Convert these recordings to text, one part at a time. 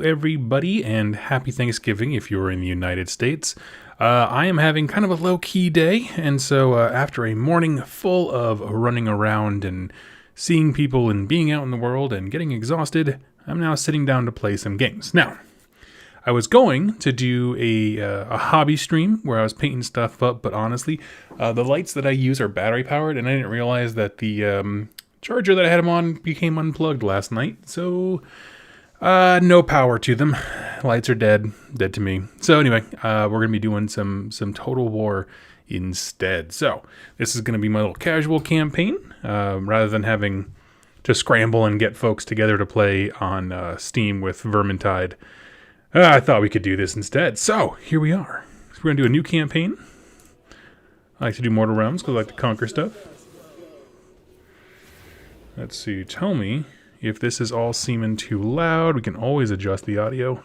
Everybody, and happy Thanksgiving if you're in the United States. I am having kind of a low-key day, and so after a morning full of running around and seeing people and being out in the world and getting exhausted, I'm now sitting down to play some games. Now, I was going to do a hobby stream where I was painting stuff up, but honestly, the lights that I use are battery powered, and I didn't realize that the charger that I had them on became unplugged last night, so no power to them. Lights are dead to me. So anyway, we're gonna be doing some Total War instead. So this is gonna be my little casual campaign, rather than having to scramble and get folks together to play on Steam with Vermintide. I thought we could do this instead. So here we are. So we're gonna do a new campaign. I like to do Mortal Realms because I like to conquer stuff. Let's see. Tell me if this is all seeming too loud. We can always adjust the audio.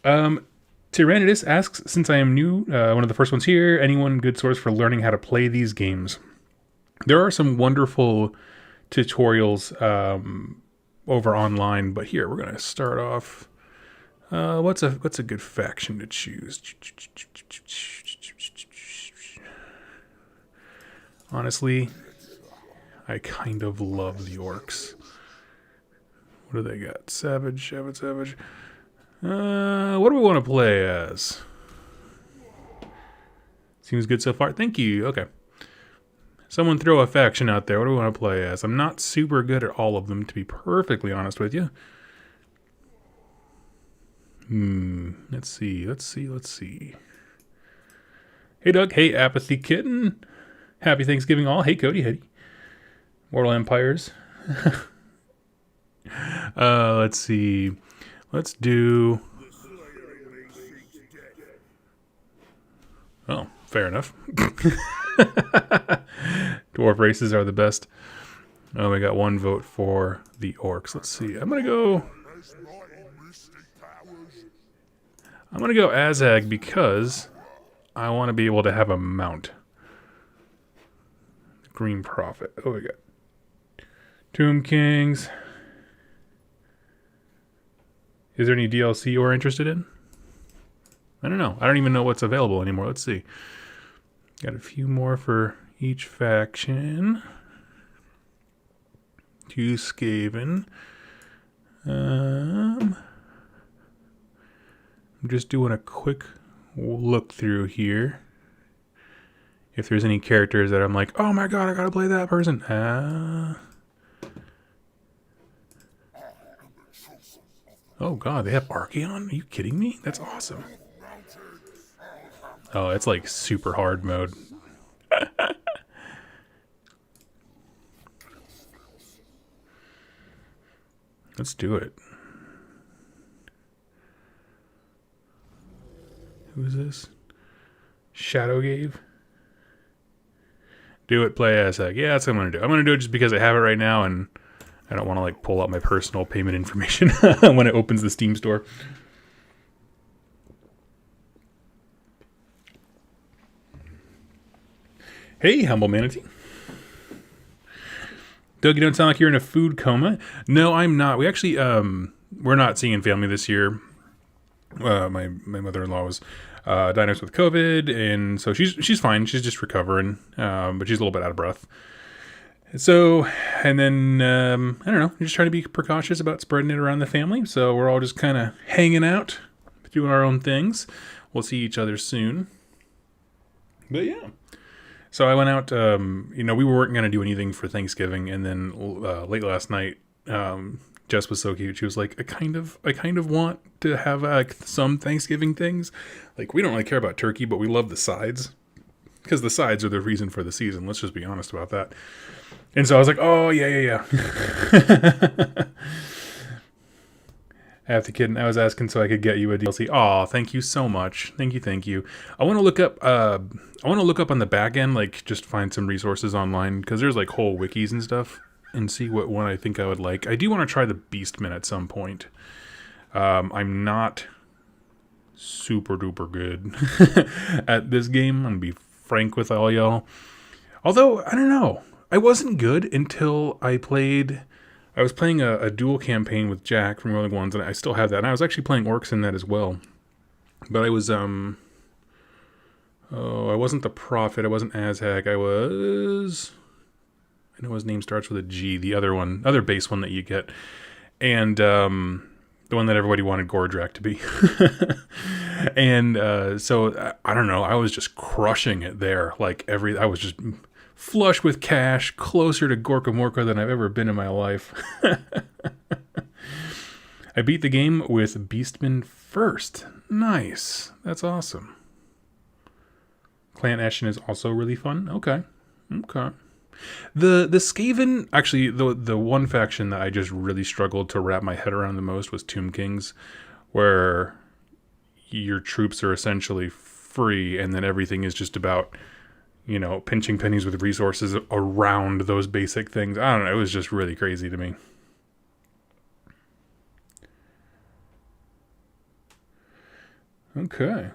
Tyrannidus asks, since I am new, one of the first ones here, anyone good source for learning how to play these games? There are some wonderful tutorials over online, but here, we're going to start off. What's a good faction to choose? Honestly, I kind of love the orcs. What do they got? Savage. What do we want to play as? Seems good so far. Thank you. Okay. Someone throw a faction out there. What do we want to play as? I'm not super good at all of them, to be perfectly honest with you. Let's see. Hey, Doug. Hey, Apathy Kitten. Happy Thanksgiving all. Hey, Cody. Hey. Mortal Empires. Let's see. Let's do... Oh, fair enough. Dwarf races are the best. Oh, we got one vote for the orcs. Let's see. I'm gonna go Azag because I want to be able to have a mount. Green Prophet. Oh, we got Tomb Kings. Is there any DLC you're interested in? I don't know. I don't even know what's available anymore. Let's see. Got a few more for each faction. To Skaven. I'm just doing a quick look through here. If there's any characters that I'm like, oh my god, I gotta play that person. Oh god, they have Archeon? Are you kidding me? That's awesome. Oh, it's like super hard mode. Let's do it. Who is this? Shadowgave? Do it, play Azag. Yeah, that's what I'm gonna do. I'm gonna do it just because I have it right now and I don't want to like pull out my personal payment information when it opens the Steam store. Hey, Humble Manatee. Doug, you don't sound like you're in a food coma. No, I'm not. We actually, we're not seeing family this year. My mother-in-law was diagnosed with COVID, and so she's fine. She's just recovering, but she's a little bit out of breath. So, and then, I don't know, just trying to be precautious about spreading it around the family. So we're all just kind of hanging out, doing our own things. We'll see each other soon. But yeah. So I went out, we weren't going to do anything for Thanksgiving. And then late last night, Jess was so cute. She was like, I kind of want to have some Thanksgiving things. Like, we don't really care about turkey, but we love the sides. Because the sides are the reason for the season. Let's just be honest about that. And so I was like, oh, yeah. I have to kid. I was asking so I could get you a DLC. Aw, thank you so much. Thank you. I want to look up on the back end, like just find some resources online because there's like whole wikis and stuff and see what one I think I would like. I do want to try the Beastmen at some point. I'm not super duper good at this game. I'm gonna be frank with all y'all. Although, I don't know. I wasn't good until I played I was playing a dual campaign with Jack from Rolling Ones, and I still have that. And I was actually playing orcs in that as well. But I was, I wasn't the prophet. I wasn't Azhag. I know his name starts with a G. The other base one that you get. And, the one that everybody wanted Gordrak to be. And so, I don't know, I was just crushing it there. Like, I was just flush with cash, closer to Gorka Morka than I've ever been in my life. I beat the game with Beastman first. Nice. That's awesome. Clan Ashen is also really fun. Okay. The Skaven, actually, the one faction that I just really struggled to wrap my head around the most was Tomb Kings, where your troops are essentially free, and then everything is just about, pinching pennies with resources around those basic things. I don't know, it was just really crazy to me. Okay.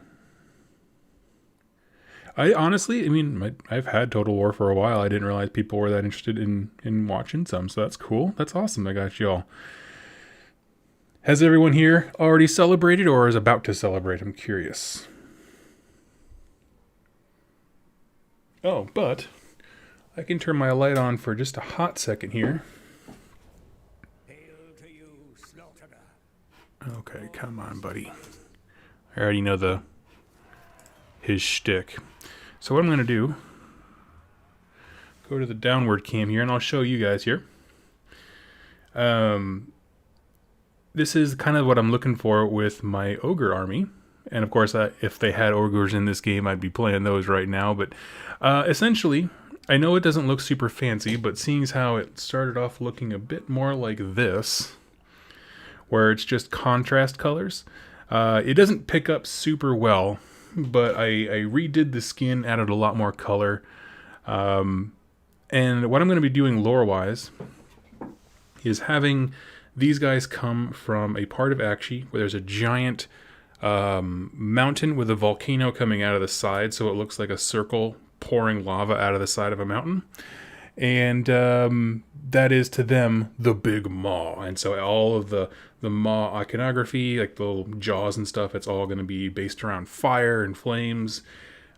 I've had Total War for a while. I didn't realize people were that interested in watching some, so that's cool. That's awesome. I got y'all. Has everyone here already celebrated or is about to celebrate? I'm curious. Oh, but I can turn my light on for just a hot second here. Hail to you, slaughterer. Okay, come on, buddy. I already know his shtick. So what I'm going to do, go to the downward cam here, and I'll show you guys here. This is kind of what I'm looking for with my Ogre army. And of course, if they had Ogres in this game, I'd be playing those right now. But essentially, I know it doesn't look super fancy, but seeing as how it started off looking a bit more like this, where it's just contrast colors, it doesn't pick up super well. But I redid the skin, added a lot more color. And what I'm going to be doing lore-wise is having these guys come from a part of Akshi where there's a giant mountain with a volcano coming out of the side, so it looks like a circle pouring lava out of the side of a mountain. And that is to them the Big Maw. And so all of the Maw iconography, like the little jaws and stuff, it's all going to be based around fire and flames.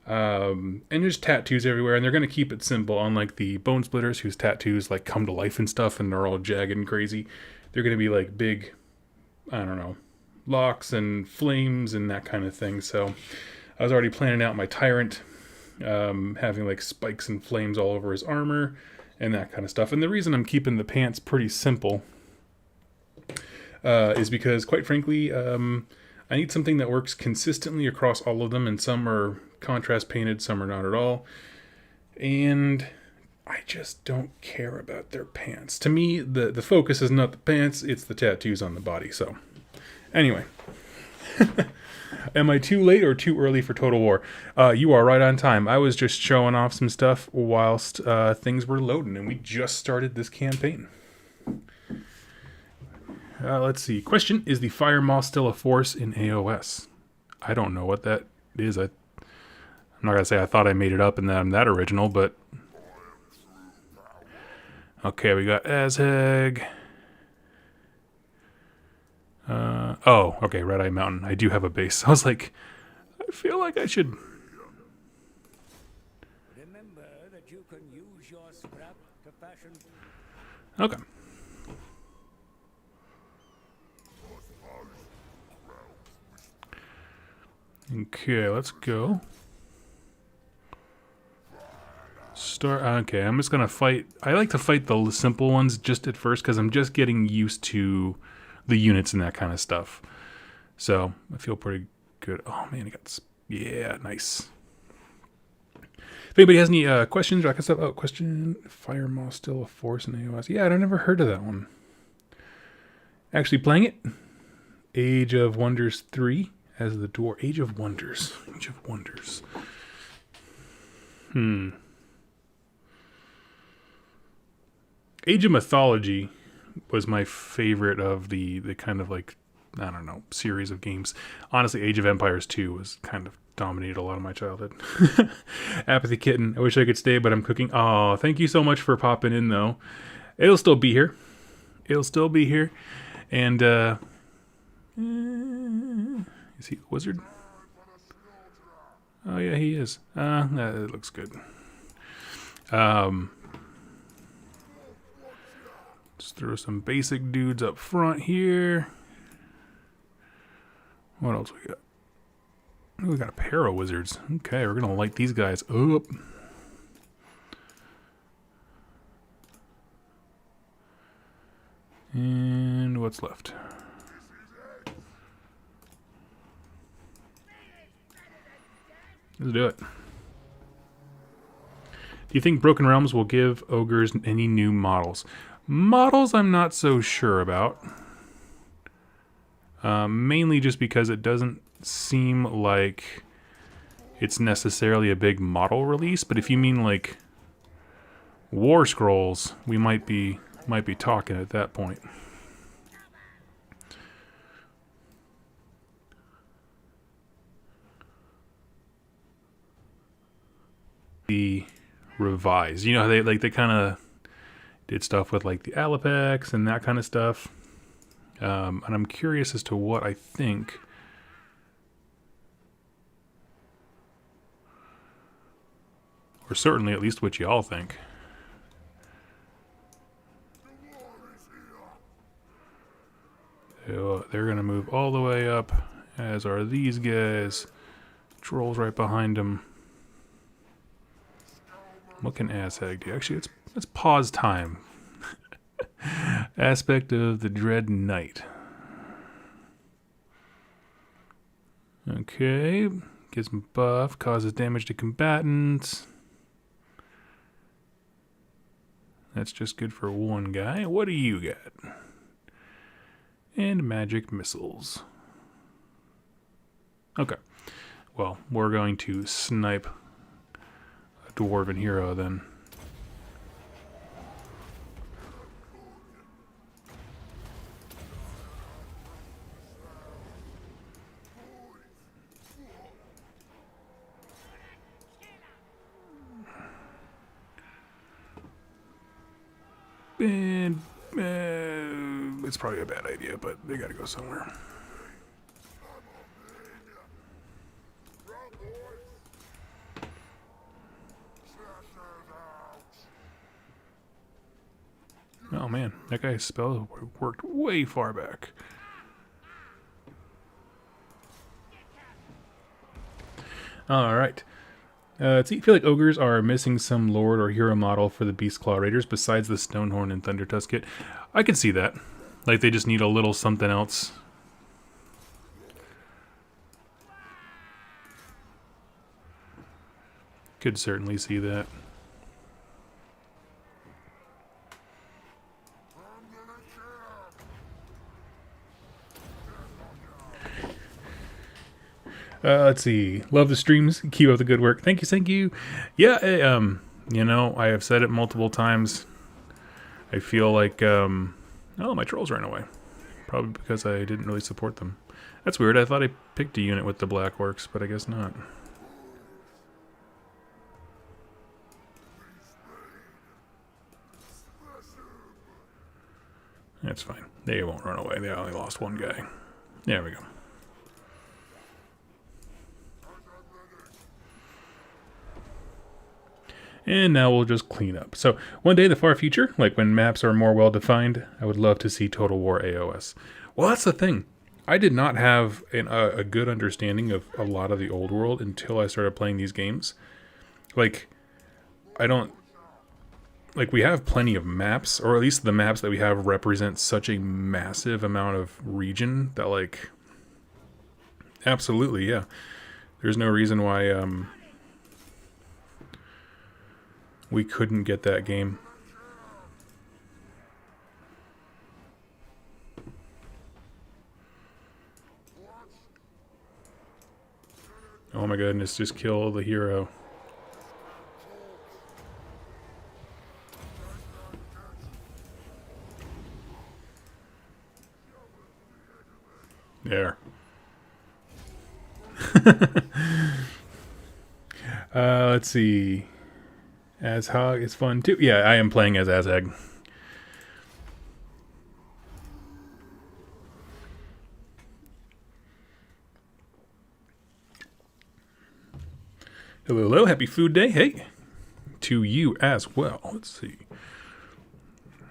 And there's tattoos everywhere, and they're going to keep it simple, unlike the Bone Splitters, whose tattoos like come to life and stuff, and they're all jagged and crazy. They're going to be like big, I don't know, locks and flames and that kind of thing. So I was already planning out my Tyrant, having like spikes and flames all over his armor and that kind of stuff. And the reason I'm keeping the pants pretty simple is because, quite frankly, I need something that works consistently across all of them, and some are contrast painted, some are not at all. And I just don't care about their pants. To me, the focus is not the pants, it's the tattoos on the body. So, anyway. Am I too late or too early for Total War? You are right on time. I was just showing off some stuff whilst things were loading, and we just started this campaign. Let's see. Question, is the Fire Maw still a force in AOS? I don't know what that is. I'm not going to say I thought I made it up and that I'm that original, but... Okay, we got Azhag. Okay, Red Eye Mountain. I do have a base. I was like, I feel like I should... Remember that you can use your scrap to fashion... Okay. Okay, let's go. Okay, I'm just gonna fight. I like to fight the simple ones just at first because I'm just getting used to the units and that kind of stuff. So I feel pretty good. Oh man, yeah, nice. If anybody has any questions or I can stuff out, question: Fire Maw still a force in AOS? Yeah, I've never heard of that one. Actually playing it, Age of Wonders 3 as the dwarf. Age of Wonders. Age of Wonders. Age of Mythology was my favorite of the kind of like, I don't know, series of games. Honestly, Age of Empires 2 was kind of dominated a lot of my childhood. Apathy Kitten, I wish I could stay, but I'm cooking. Oh, thank you so much for popping in, though. It'll still be here. It'll still be here. And, is he a wizard? Oh, yeah, he is. That looks good. Just throw some basic dudes up front here. What else we got? Oh, we got a pair of wizards. Okay, we're going to light these guys up. And what's left? Let's do it. Do you think Broken Realms will give ogres any new models? Models I'm not so sure about. Mainly just because it doesn't seem like it's necessarily a big model release, but if you mean like War Scrolls, we might be talking at that point. The revised, you know how they kind of did stuff with like the Alapex and that kind of stuff. And I'm curious as to what I think. Or certainly at least what y'all think. They're going to move all the way up, as are these guys. Trolls right behind them. What can Azhag do? Actually, let's pause time. Aspect of the Dread Knight. Okay. Gives him buff. Causes damage to combatants. That's just good for one guy. What do you got? And magic missiles. Okay. Well, we're going to snipe a dwarven hero then. And it's probably a bad idea, but they gotta go somewhere. Oh man, that guy's spell worked way far back. Alright. I feel like ogres are missing some lord or hero model for the Beast Claw Raiders besides the Stonehorn and Thunder Tusk kit. I can see that. Like they just need a little something else. Could certainly see that. Let's see. Love the streams. Keep up the good work. Thank you, thank you. Yeah, you know, I have said it multiple times. I feel like, oh, my trolls ran away. Probably because I didn't really support them. That's weird. I thought I picked a unit with the black orcs, but I guess not. That's fine. They won't run away. They only lost one guy. There we go. And now we'll just clean up. So one day in the far future, like when maps are more well defined, I would love to see Total War AOS. Well, that's the thing. I did not have a good understanding of a lot of the old world until I started playing these games. Like, we have plenty of maps, or at least the maps that we have represent such a massive amount of region that, like, absolutely, yeah. There's no reason why, we couldn't get that game. Oh my goodness, just kill the hero. There. Let's see. Azhag is fun too. Yeah, I am playing as Azhag. Hello, hello. Happy food day. Hey, to you as well. Let's see.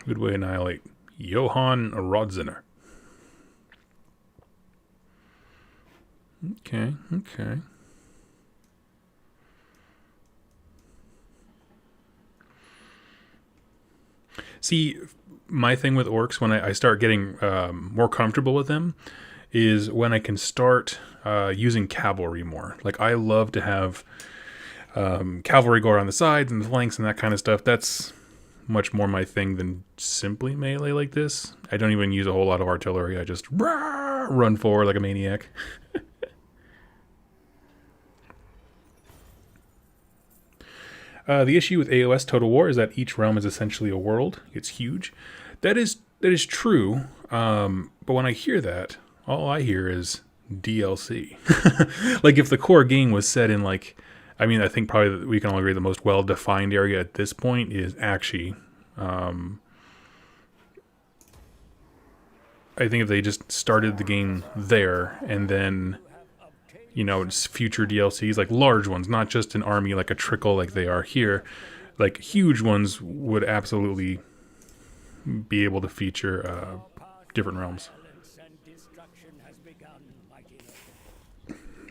Good way to annihilate Johann Rodziner. Okay, okay. See, my thing with orcs, when I start getting more comfortable with them, is when I can start using cavalry more. Like, I love to have cavalry go around the sides and the flanks and that kind of stuff. That's much more my thing than simply melee like this. I don't even use a whole lot of artillery. I just run forward like a maniac. The issue with AOS Total War is that each realm is essentially a world. It's huge. That is true. But when I hear that, all I hear is DLC. Like, if the core game was set in, like, I mean, I think probably we can all agree the most well-defined area at this point is actually, I think if they just started the game there and then, you know, it's future DLCs, like large ones, not just an army like a trickle like they are here, like huge ones would absolutely be able to feature different realms.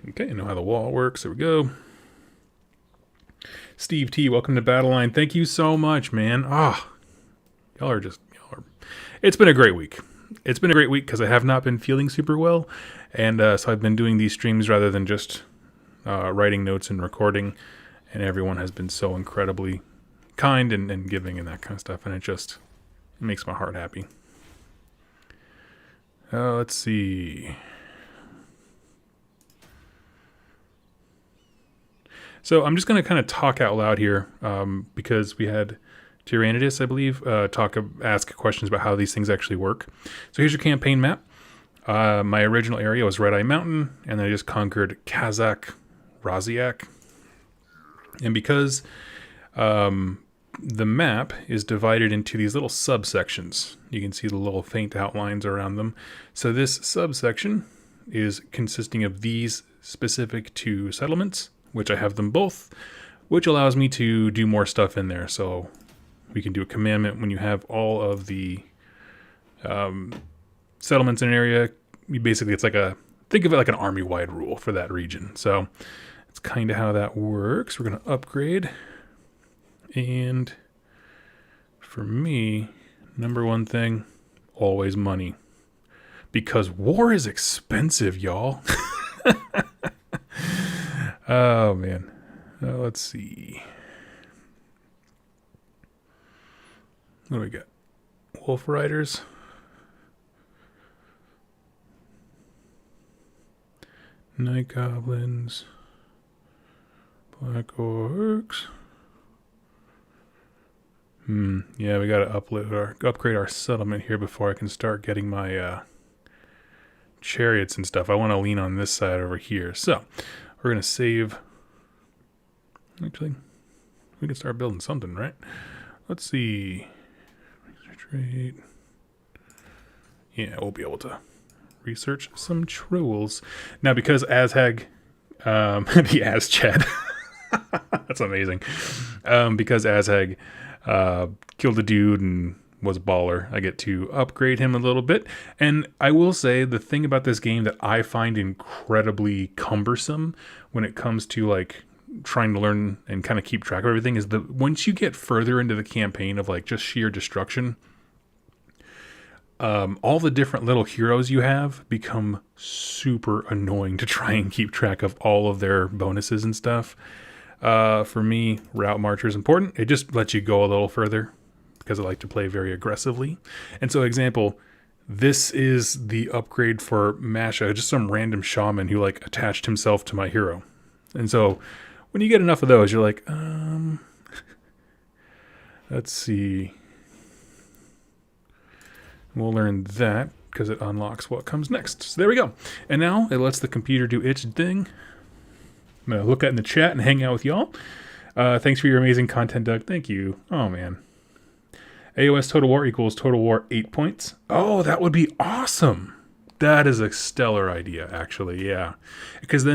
Okay, I know how the wall works. There we go. Steve T, welcome to Battleline. Thank you so much, man. Y'all are. It's been a great week. It's been a great week because I have not been feeling super well, and so I've been doing these streams rather than just writing notes and recording, and everyone has been so incredibly kind and giving and that kind of stuff, and it makes my heart happy. Let's see. So I'm just going to kind of talk out loud here because we had Tyrannidus, I believe, ask questions about how these things actually work. So here's your campaign map. My original area was Red Eye Mountain, and then I just conquered Kazakh Raziak. And because the map is divided into these little subsections, you can see the little faint outlines around them. So this subsection is consisting of these specific two settlements, which I have them both, which allows me to do more stuff in there. So we can do a commandment when you have all of the settlements in an area. Basically, it's like think of it like an army-wide rule for that region. So it's kind of how that works. We're going to upgrade. And for me, number one thing, always money. Because war is expensive, y'all. Oh, man. Let's see. What do we got? Wolf Riders. Night Goblins. Black Orcs. Yeah, we gotta upgrade our settlement here before I can start getting my chariots and stuff. I want to lean on this side over here. So we're gonna save. Actually, we can start building something, right? Let's see. Trade. Yeah, we'll be able to research some trolls now because Azhag, the Azchad. That's amazing. Because Azhag killed a dude and was a baller, I get to upgrade him a little bit. And I will say the thing about this game that I find incredibly cumbersome when it comes to like trying to learn and kind of keep track of everything is once you get further into the campaign of like just sheer destruction, all the different little heroes you have become super annoying to try and keep track of all of their bonuses and stuff. For me, Route Marcher is important. It just lets you go a little further because I like to play very aggressively. And so, example, this is the upgrade for Masha, just some random shaman who like attached himself to my hero. And so when you get enough of those, you're like, let's see. We'll learn that because it unlocks what comes next. So there we go. And now it lets the computer do its thing. I'm going to look at in the chat and hang out with y'all. Thanks for your amazing content, Doug. Thank you. Oh, man. AOS Total War equals Total War 8 points. Oh, that would be awesome. That is a stellar idea, actually. Yeah. Because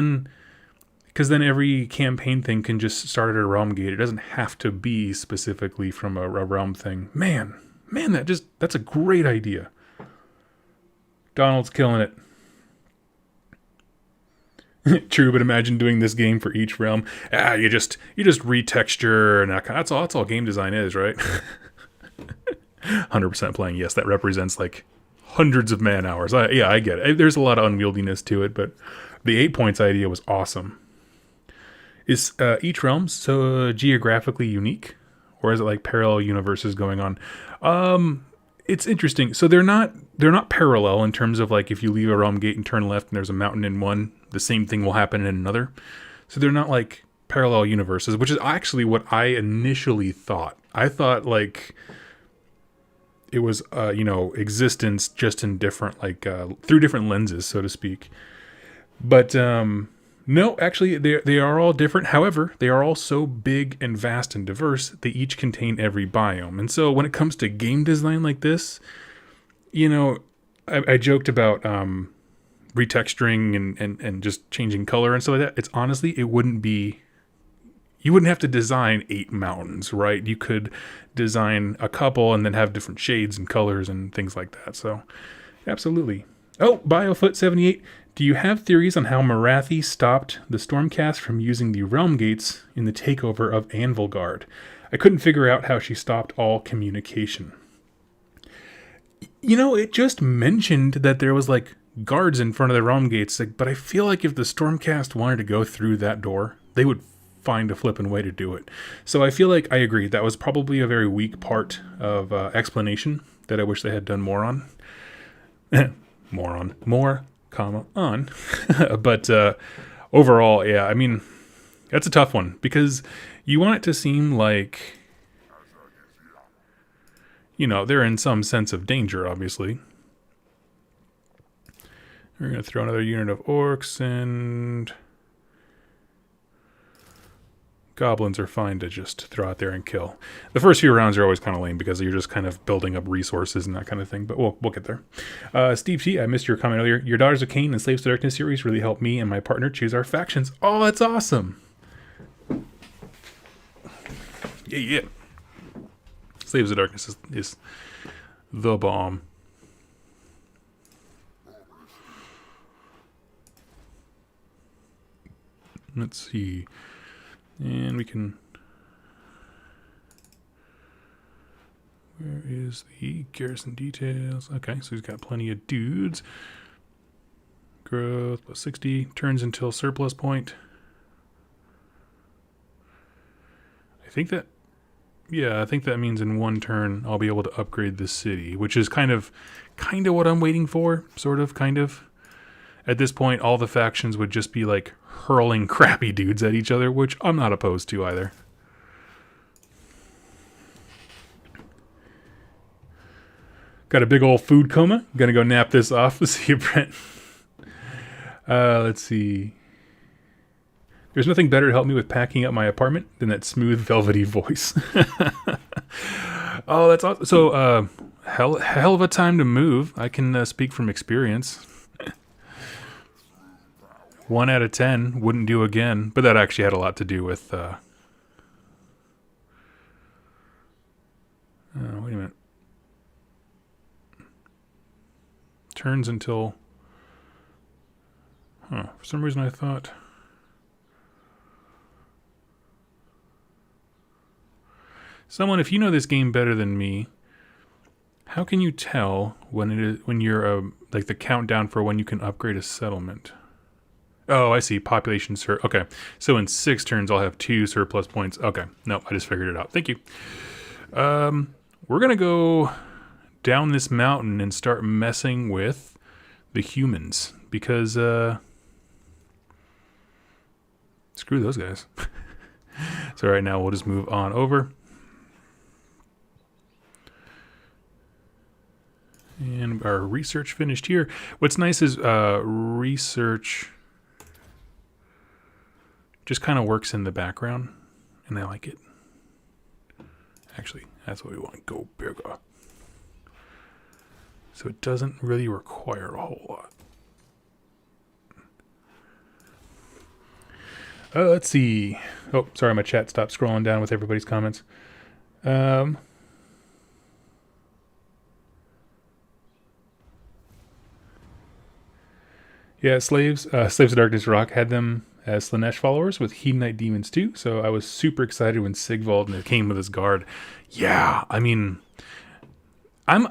because then every campaign thing can just start at a realm gate. It doesn't have to be specifically from a realm thing. Man, that's a great idea. Donald's killing it. True, but imagine doing this game for each realm. You just retexture and that's all game design is, right? 100% playing. Yes, that represents like hundreds of man hours. I get it. There's a lot of unwieldiness to it, but the 8 points idea was awesome. Is each realm so geographically unique, or is it like parallel universes going on? It's interesting. So they're not parallel in terms of like if you leave a realm gate and turn left and there's a mountain in one, the same thing will happen in another. So they're not like parallel universes, which is actually what I initially thought. I thought like it was existence just in different like through different lenses, so to speak. But no, actually they are all different. However, they are all so big and vast and diverse, they each contain every biome. And so when it comes to game design like this, I joked about retexturing and just changing color and stuff like that. It's honestly, you wouldn't have to design 8 mountains, right? You could design a couple and then have different shades and colors and things like that. So absolutely. Oh, Biofoot78. Do you have theories on how Marathi stopped the Stormcast from using the Realm Gates in the takeover of Anvilgard? I couldn't figure out how she stopped all communication. It just mentioned that there was like guards in front of the Realm Gates, but I feel like if the Stormcast wanted to go through that door, they would find a flippin' way to do it. So I feel like I agree. That was probably a very weak part of explanation that I wish they had done more on. More, on. But overall, yeah, I mean, that's a tough one because you want it to seem like, they're in some sense of danger, obviously. We're going to throw another unit of orcs, and goblins are fine to just throw out there and kill. The first few rounds are always kind of lame because you're just kind of building up resources and that kind of thing, but we'll get there. Steve T, I missed your comment earlier. Your Daughters of Cain and Slaves to Darkness series really helped me and my partner choose our factions. Oh, that's awesome. Yeah. Slaves of Darkness is the bomb. Let's see. And we can... Where is the garrison details? Okay, so he's got plenty of dudes. Growth plus 60. Turns until surplus point. I think that means in one turn I'll be able to upgrade the city, which is kind of what I'm waiting for, kind of. At this point, all the factions would just be like hurling crappy dudes at each other, which I'm not opposed to either. Got a big old food coma. Gonna go nap this off. See you, Brent. Let's see. There's nothing better to help me with packing up my apartment than that smooth, velvety voice. Oh, that's awesome. So, hell of a time to move. I can speak from experience. 1 out of 10 wouldn't do again, but that actually had a lot to do with. Oh, wait a minute. Turns until. For some reason, I thought. Someone, if you know this game better than me, how can you tell when you're like the countdown for when you can upgrade a settlement? Oh, I see. Population okay. So in 6 turns, I'll have 2 surplus points. Okay. No, I just figured it out. Thank you. We're going to go down this mountain and start messing with the humans because screw those guys. So right now we'll just move on over. And our research finished here. What's nice is research just kind of works in the background, and I like it. Actually, that's what we want. Go bigger. So it doesn't really require a whole lot. Let's see. Oh, sorry, my chat stopped scrolling down with everybody's comments. Um, yeah, Slaves of Darkness Rock had them as Slanesh followers with Hedonite demons too. So I was super excited when Sigvald came with his guard. Yeah, I mean, I'm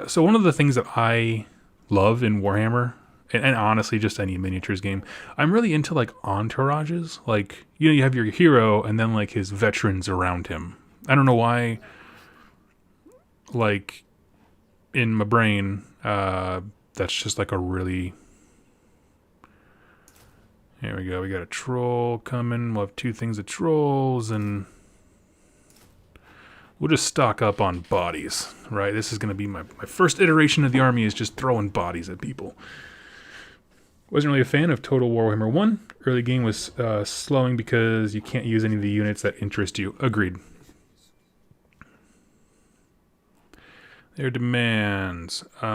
so one of the things that I love in Warhammer, and honestly just any miniatures game, I'm really into like entourages. Like, you know, you have your hero and then like his veterans around him. I don't know why, like in my brain, that's just like a really. Here we go. We got a troll coming. We'll have two things of trolls, and we'll just stock up on bodies, right? This is going to be my first iteration of the army, is just throwing bodies at people. Wasn't really a fan of Total Warhammer 1. Early game was slowing because you can't use any of the units that interest you. Agreed. Their demands. Where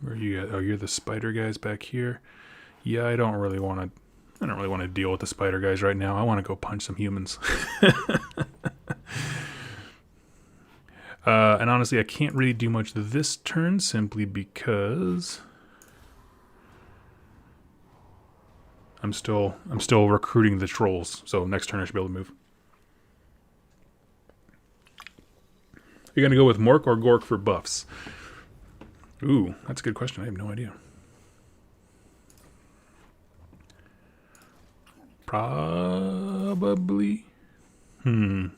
are you at? Oh, you're the spider guys back here. Yeah, I don't really want to deal with the spider guys right now. I want to go punch some humans. And honestly, I can't really do much this turn simply because I'm still recruiting the trolls. So next turn I should be able to move. You're gonna go with Mork or Gork for buffs? Ooh, that's a good question. I have no idea. Probably. I mean,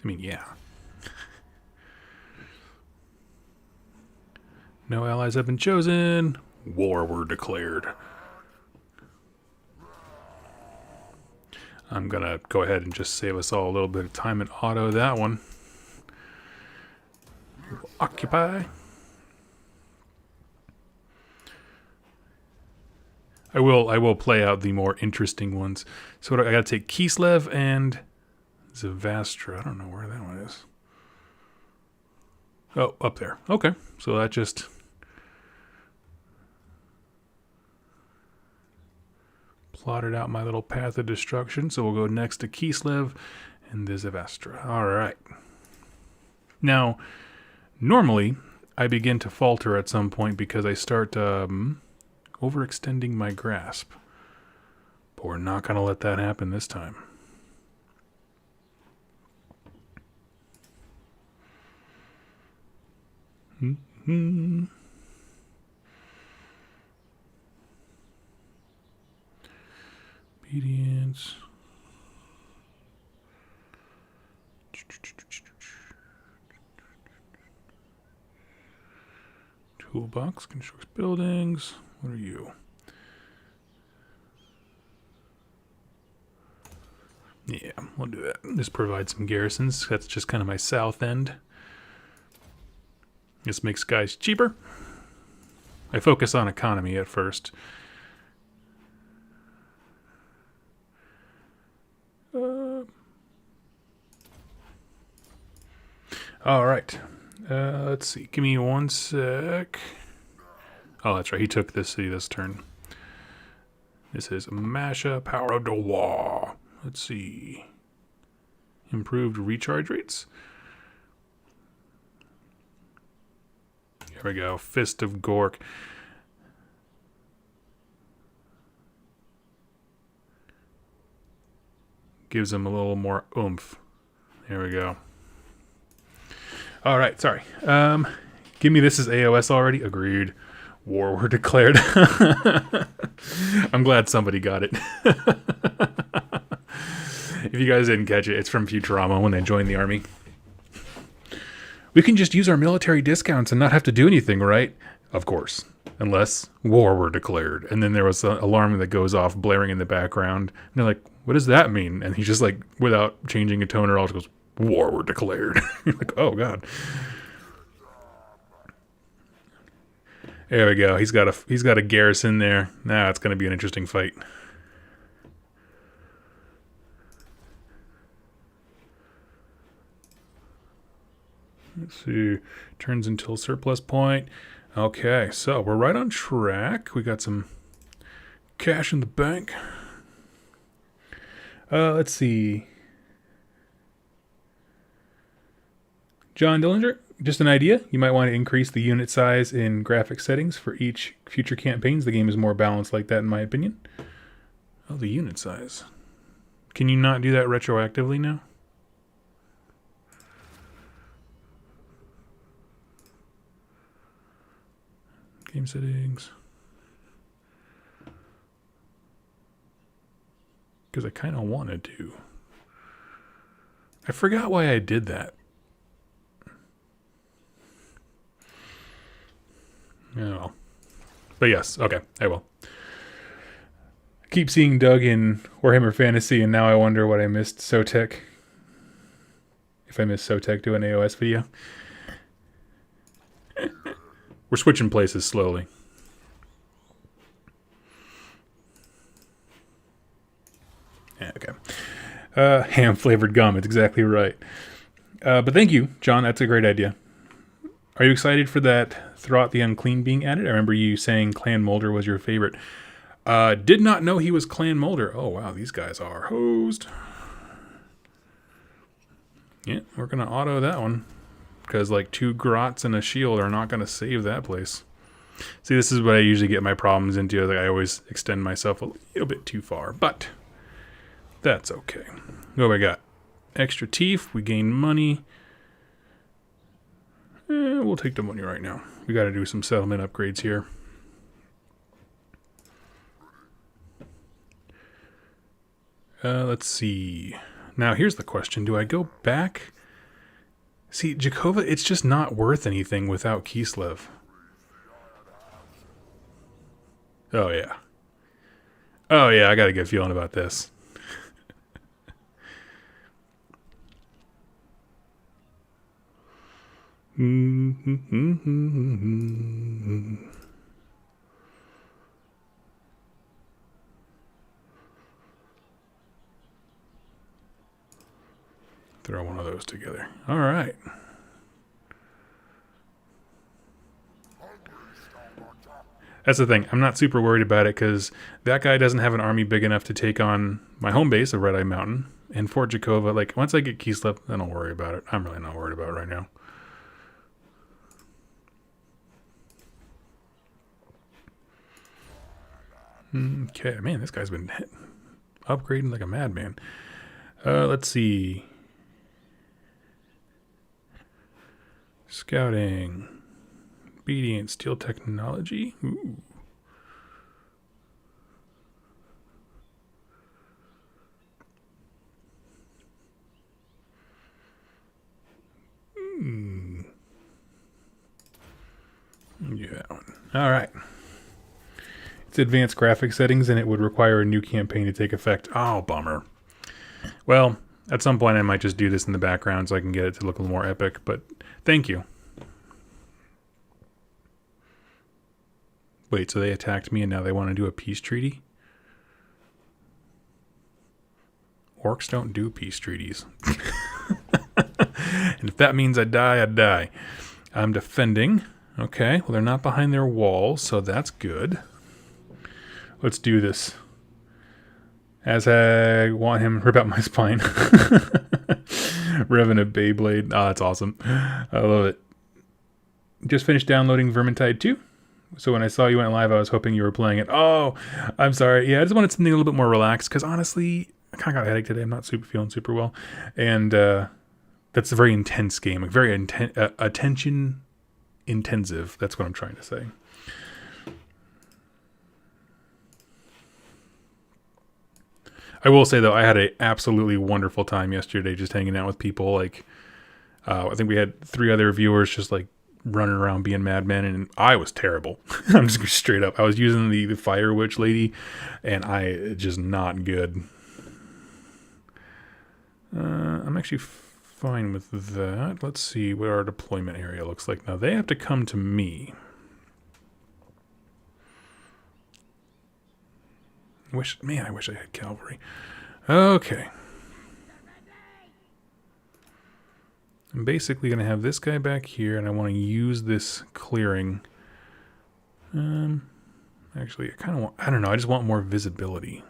yeah. No allies have been chosen. War were declared. I'm gonna go ahead and just save us all a little bit of time and auto that one. Occupy. I will play out the more interesting ones. So I gotta take Kislev and Zavastra. I don't know where that one is. Oh, up there. Okay. So that just plotted out my little path of destruction. So we'll go next to Kislev and the Zavastra. All right. Now, normally, I begin to falter at some point because I start overextending my grasp. But we're not going to let that happen this time. Obedience. Toolbox constructs buildings. What are you? Yeah, we'll do that. Just provide some garrisons. That's just kind of my south end. This makes guys cheaper. I focus on economy at first. All right. Let's see. Give me one sec. Oh, that's right. He took this city this turn. This is Masha, Power of the War. Let's see. Improved recharge rates. Here we go. Fist of Gork. Gives him a little more oomph. There we go. All right, sorry. Give me this as AOS already. Agreed. War were declared. I'm glad somebody got it. If you guys didn't catch it, it's from Futurama when they joined the army. We can just use our military discounts and not have to do anything, right? Of course. Unless war were declared. And then there was an alarm that goes off blaring in the background. And they're like, what does that mean? And he just like, without changing a tone or all, goes, war were declared. You're like, oh god. There we go. He's got a garrison there. Now it's going to be an interesting fight. Let's see. Turns until surplus point. Okay, so we're right on track. We got some cash in the bank. Let's see. John Dillinger, just an idea. You might want to increase the unit size in graphic settings for each future campaigns. The game is more balanced like that, in my opinion. Oh, the unit size. Can you not do that retroactively now? Game settings. Because I kind of wanted to. I forgot why I did that. Oh. But yes, okay, I will. I keep seeing Doug in Warhammer Fantasy, and now I wonder what I missed Sotek. If I missed Sotek do an AOS video. We're switching places slowly. Yeah, okay. Ham-flavored gum, it's exactly right. But thank you, John, that's a great idea. Are you excited for that Throughout the Unclean being added? I remember you saying Clan Molder was your favorite. Did not know he was Clan Molder. Oh, wow, these guys are hosed. Yeah, we're going to auto that one. Because, like, 2 grots and a shield are not going to save that place. See, this is what I usually get my problems into. Like, I always extend myself a little bit too far. But that's okay. What do we got? Extra teeth. We gain money. We'll take the money right now. We got to do some settlement upgrades here. Let's see. Now, here's the question. Do I go back? See, Jakova, it's just not worth anything without Kislev. Oh, yeah. Oh, yeah, I got a good feeling about this. Throw one of those together. All right. That's the thing. I'm not super worried about it because that guy doesn't have an army big enough to take on my home base of Red Eye Mountain and Fort Jakova. Like, once I get Kislev, then I'll worry about it. I'm really not worried about it right now. Okay, man, this guy's been upgrading like a madman. Let's see. Scouting. Obedient, steel technology. Ooh. Yeah. All right. It's advanced graphic settings, and it would require a new campaign to take effect. Oh, bummer. Well, at some point I might just do this in the background so I can get it to look a little more epic, but thank you. Wait, so they attacked me and now they want to do a peace treaty? Orcs don't do peace treaties. And if that means I die, I die. I'm defending. Okay, well, they're not behind their walls, so that's good. Let's do this. As I want him to rip out my spine. Revving a Beyblade. Oh, that's awesome. I love it. Just finished downloading Vermintide 2. So when I saw you went live, I was hoping you were playing it. Oh, I'm sorry. Yeah, I just wanted something a little bit more relaxed because honestly, I kind of got a headache today. I'm not feeling super well. And that's a very intense game. Like very attention intensive. That's what I'm trying to say. I will say, though, I had an absolutely wonderful time yesterday just hanging out with people. Like, I think we had 3 other viewers just, like, running around being madmen, and I was terrible. I'm just straight up. I was using the Fire Witch lady, and I just not good. I'm actually fine with that. Let's see what our deployment area looks like. Now, they have to come to me. I wish I had cavalry. Okay. I'm basically going to have this guy back here, and I want to use this clearing. Actually, I kind of want, I don't know, I just want more visibility.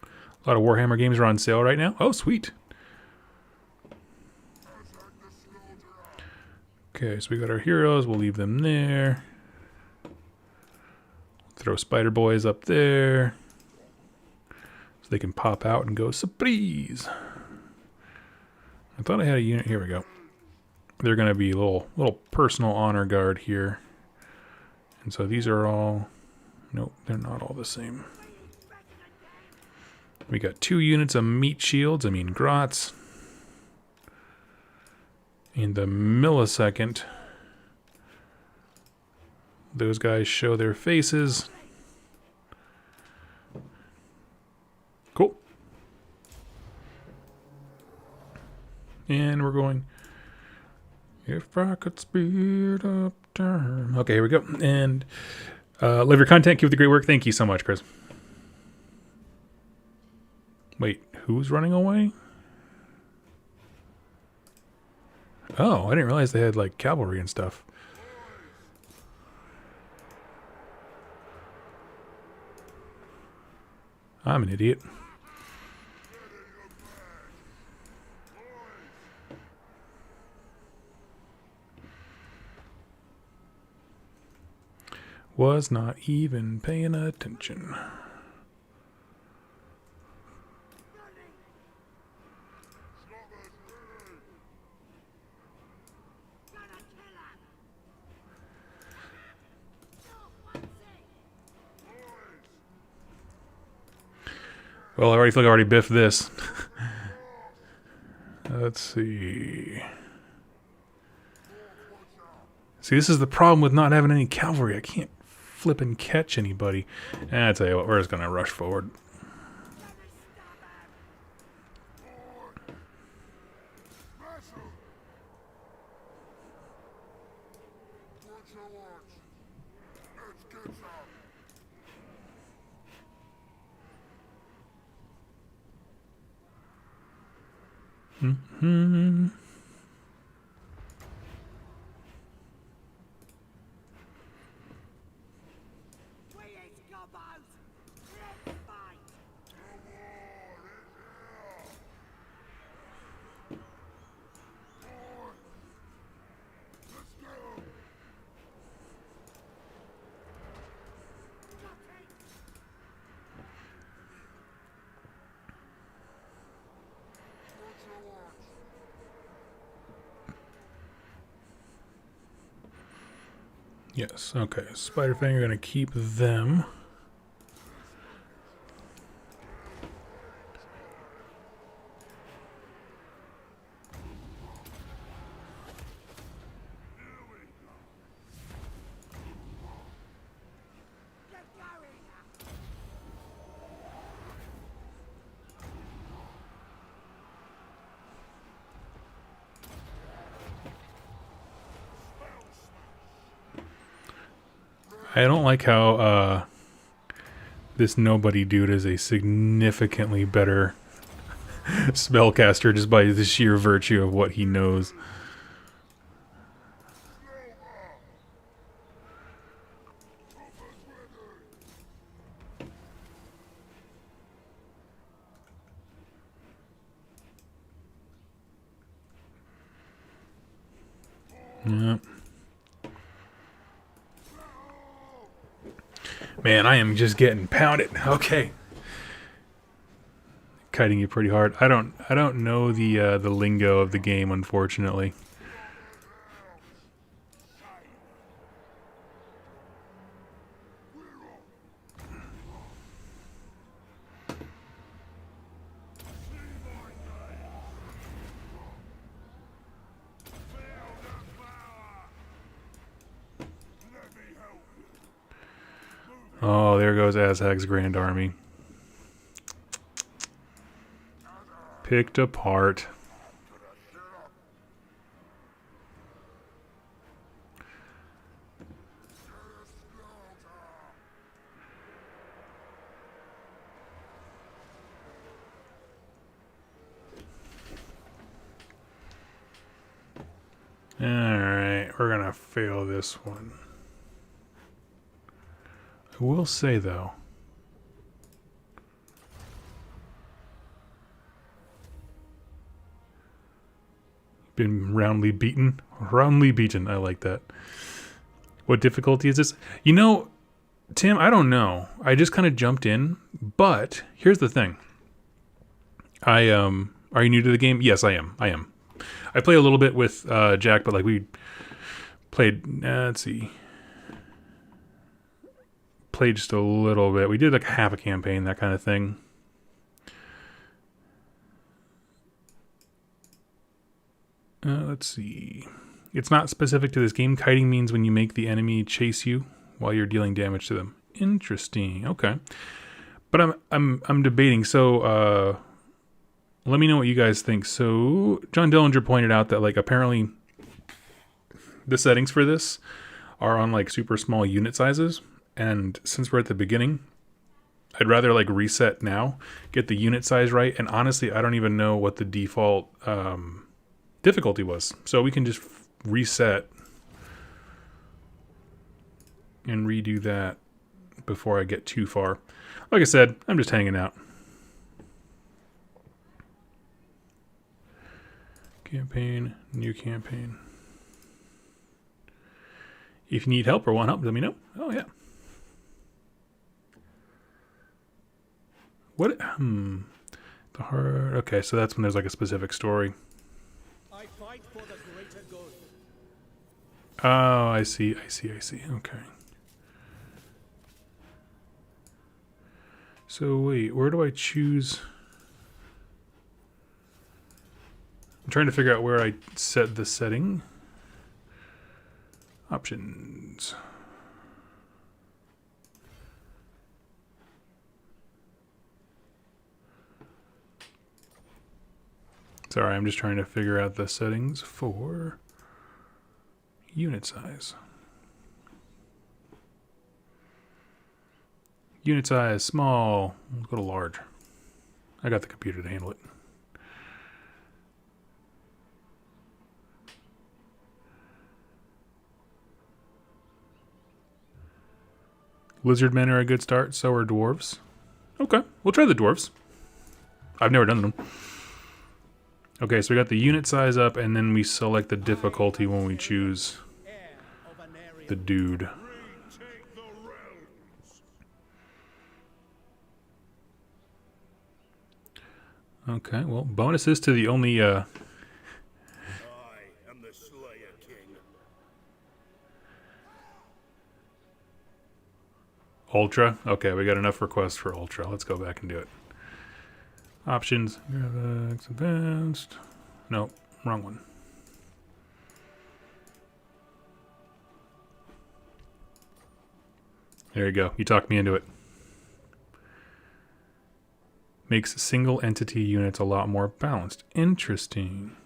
A lot of Warhammer games are on sale right now. Oh, sweet. Okay, so we got our heroes. We'll leave them there. Throw Spider Boys up there so they can pop out and go surprise. I thought I had a unit. Here we go. They're going to be a little personal honor guard here. And so these are all... Nope, they're not all the same. We got 2 units of meat shields, grots. In the millisecond, those guys show their faces. Cool. And we're going, if I could speed up time. Okay, here we go. And love your content. Keep up the great work. Thank you so much, Chris. Wait, who's running away? Oh, I didn't realize they had, like, cavalry and stuff. I'm an idiot. Was not even paying attention. Well, I already feel like I already biffed this. Let's see. See, this is the problem with not having any cavalry. I can't flip and catch anybody. I tell you what, we're just going to rush forward. Mm-hmm. Yes, okay. Spiderfang are going to keep them. I don't like how this nobody dude is a significantly better spellcaster just by the sheer virtue of what he knows. Yep. Man, I am just getting pounded. Okay. Kiting you pretty hard. I don't know the lingo of the game, unfortunately. Oh, there goes Azhag's Grand Army. Picked apart. Alright, we're gonna fail this one. I will say, though, been roundly beaten. Roundly beaten, I like that. What difficulty is this? You know, Tim, I don't know. I just kind of jumped in, but here's the thing. Are you new to the game? Yes, I am. I play a little bit with Jack, but like we played, let's see. Played just a little bit. We did like half a campaign, that kind of thing. Let's see. It's not specific to this game. Kiting means when you make the enemy chase you while you're dealing damage to them. Interesting. Okay. But I'm debating. So let me know what you guys think. So John Dillinger pointed out that like apparently the settings for this are on like super small unit sizes, and since we're at the beginning, I'd rather like reset now, get the unit size right, and honestly I don't even know what the default difficulty was. So we can just reset and redo that before I get too far. Like I said, I'm just hanging out. Campaign, new campaign. If you need help or want help, let me know. Oh yeah. What? The heart. Okay, so that's when there's like a specific story. I fight for the greater good. Oh, I see. Okay. So wait, where do I choose? I'm trying to figure out where I set the setting. Options. Sorry, I'm just trying to figure out the settings for unit size. Unit size, small. Let's go to large. I got the computer to handle it. Lizard men are a good start, so are dwarves. Okay, we'll try the dwarves. I've never done them. Okay, so we got the unit size up, and then we select the difficulty when we choose the dude. Okay, well, bonuses to the only I am the Slayer King. Ultra. Okay, we got enough requests for Ultra. Let's go back and do it. Options. Advanced. Nope, wrong one. There you go. You talked me into it. Makes single entity units a lot more balanced. Interesting.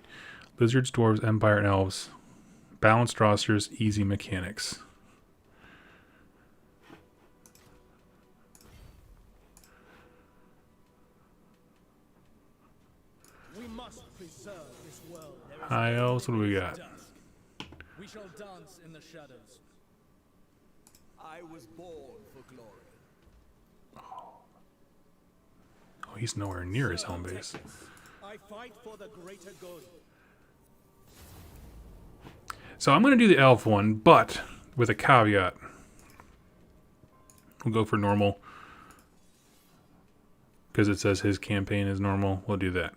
Lizards, dwarves, empire, and elves. Balanced rosters, easy mechanics. We must preserve this world. There is High elves, what do we got? dust. We shall dance in the shadows. I was born for glory. Oh, he's nowhere near his home base. I fight for the greater good. So I'm going to do the elf one, but with a caveat. We'll go for normal. Because it says his campaign is normal. We'll do that.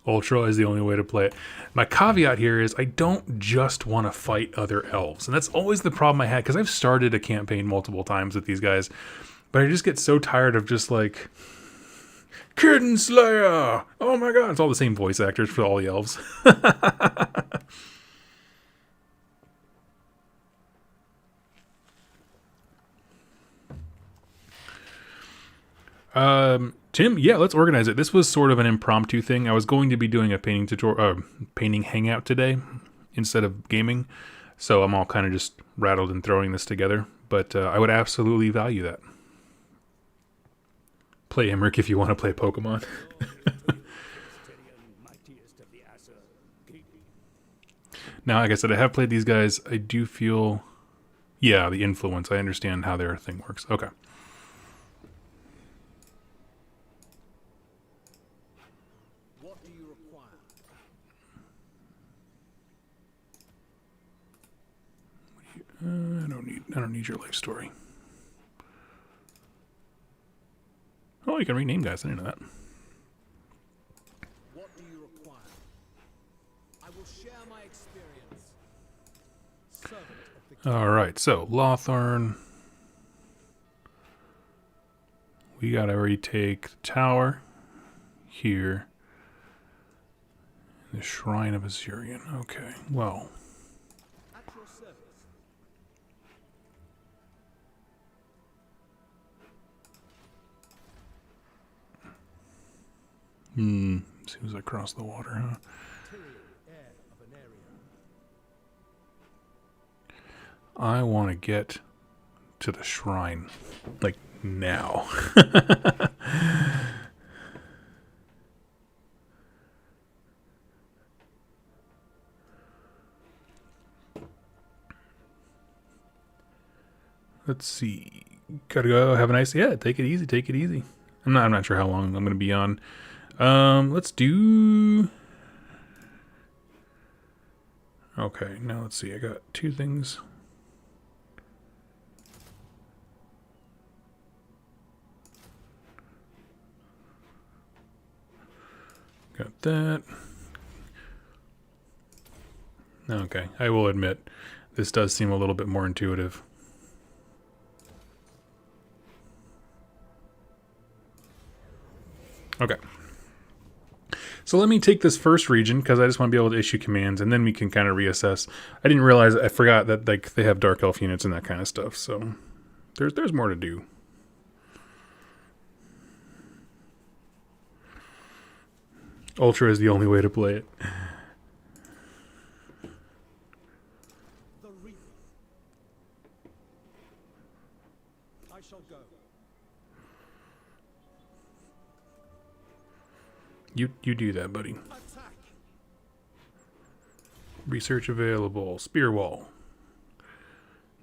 Ultra is the only way to play it. My caveat here is I don't just want to fight other elves. And that's always the problem I had, because I've started a campaign multiple times with these guys. But I just get so tired of just like, Kitten Slayer! Oh my god, it's all the same voice actors for all the elves. Tim, yeah, let's organize it. This was sort of an impromptu thing. I was going to be doing a painting tutorial, painting hangout today instead of gaming, so I'm all kind of just rattled and throwing this together. But I would absolutely value that. Play Emmerich if you want to play Pokemon. Now, like I said, I have played these guys. I do feel, yeah, the influence. I understand how their thing works. Okay. What do you require? I don't need your life story. Oh, you can rename guys. I didn't know that. What do you require? I will share my experience. Servant of the All right, so Lawthorn. We gotta retake the tower here. The Shrine of Assyrian. Okay, well. at your service. Seems like across the water, huh? Heir of an area. I want to get to the shrine, like, now. Let's see. Gotta go. Have a nice. Yeah, take it easy. Take it easy. I'm not sure how long I'm gonna be on. Let's do. Okay, now let's see. I got two things. Got that. Okay, I will admit, this does seem a little bit more intuitive. Okay. So let me take this first region, because I just want to be able to issue commands, and then we can kind of reassess. I didn't realize, I forgot that like they have Dark Elf units and that kind of stuff, so there's more to do. Ultra is the only way to play it. The Reaper. I shall go. You do that, buddy. Attack. Research available. Spear wall.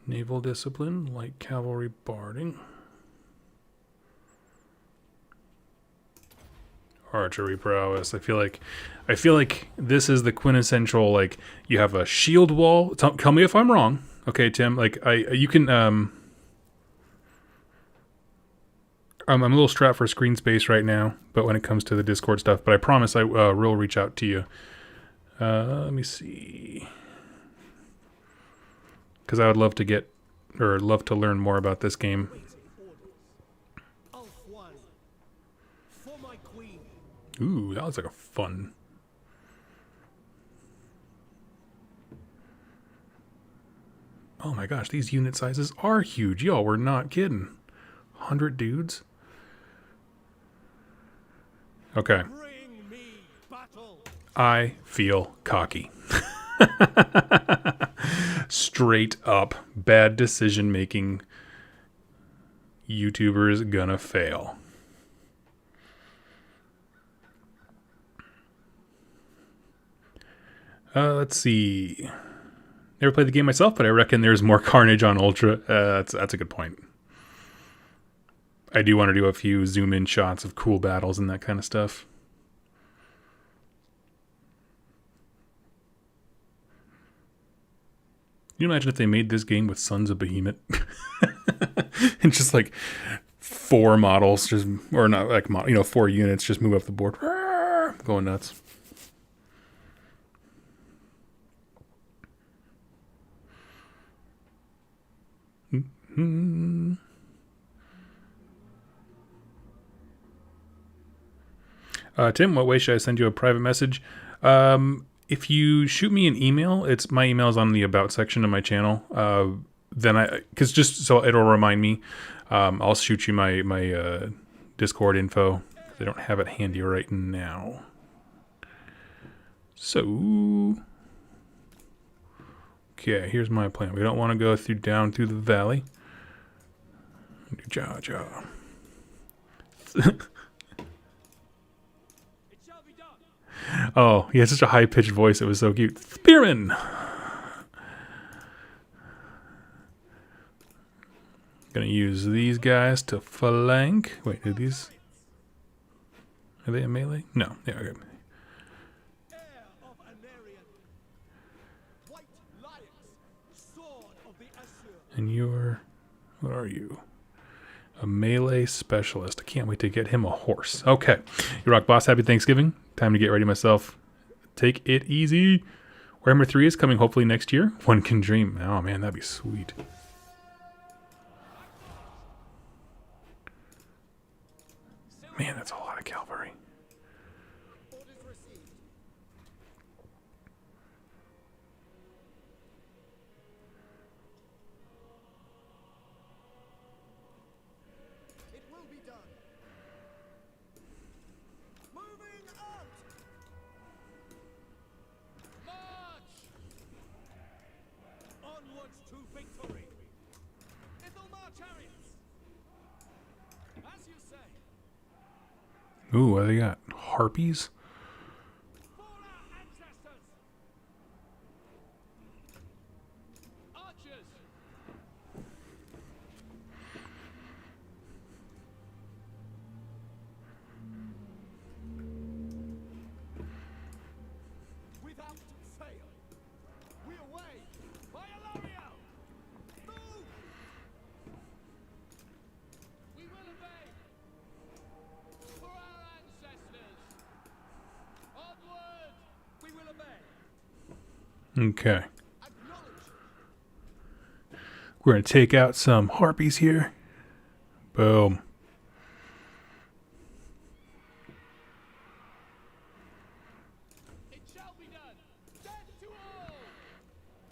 Naval discipline, light cavalry barding. Archery prowess. I feel like this is the quintessential, like, you have a shield wall. Tell me if I'm wrong. Okay, Tim, like you can I'm a little strapped for screen space right now, but when it comes to the Discord stuff, but I promise I will reach out to you. Let me see. Because I would love to love to learn more about this game. For my queen. Ooh, that looks like a fun. Oh my gosh, these unit sizes are huge. Yo, we're not kidding. 100 dudes. Okay. Bring me battle. I feel cocky. Straight up bad decision making. YouTubers gonna fail. Let's see. Never played the game myself, but I reckon there's more carnage on Ultra. That's a good point. I do want to do a few zoom in shots of cool battles and that kind of stuff. Can you imagine if they made this game with Sons of Behemoth? And just like 4 models, just, or not like, 4 units just move up the board. Going nuts. Tim, what way should I send you a private message? If you shoot me an email, my email is on the about section of my channel. Because just so it'll remind me, I'll shoot you my Discord info. I don't have it handy right now. So, okay, here's my plan. We don't want to go down through the valley. Ja. It shall be done. Oh, he has such a high-pitched voice. It was so cute. Spearman! Gonna use these guys to flank. Wait, are these... Are they a melee? No, they are. Okay. Heir of Anarian. White lions. Sword of the Azure. And you're... What are you? A melee specialist. I can't wait to get him a horse. Okay. You rock, boss. Happy Thanksgiving. Time to get ready myself. Take it easy. Warhammer 3 is coming hopefully next year. One can dream. Oh, man, that'd be sweet. Man, that's a lot of cavalry. Orders received. It will be done. Moving out. March. Onwards to victory. Ithelmar chariots. As you say. Ooh, what do they got? Harpies? For our ancestors. Archers. Without fail. We away. By Alario. Move. We will obey. For our ancestors. Onward. We will obey. Okay. Acknowledge. We're going to take out some harpies here. Boom. It shall be done. Death to all.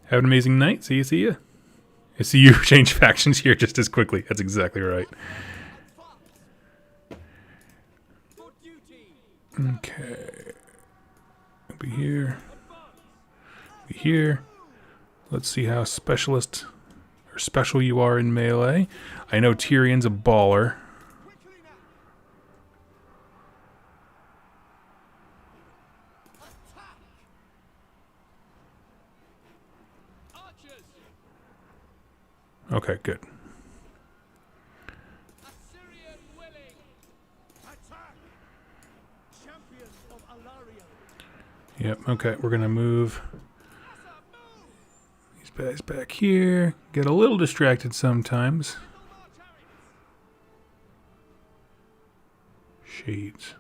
Have an amazing night. See ya. I see you change factions here just as quickly. That's exactly right. For duty. Okay. Be here. Be here. Let's see how specialist or special you are in melee. I know Tyrion's a baller. Quickly now. Attack. Archers. Okay, good. Assyrian willing. Attack. Champion of Alaria. Yep, okay. We're going to move Asa, move. these guys back here. Get a little distracted sometimes. Ithelmar chariots. Shades.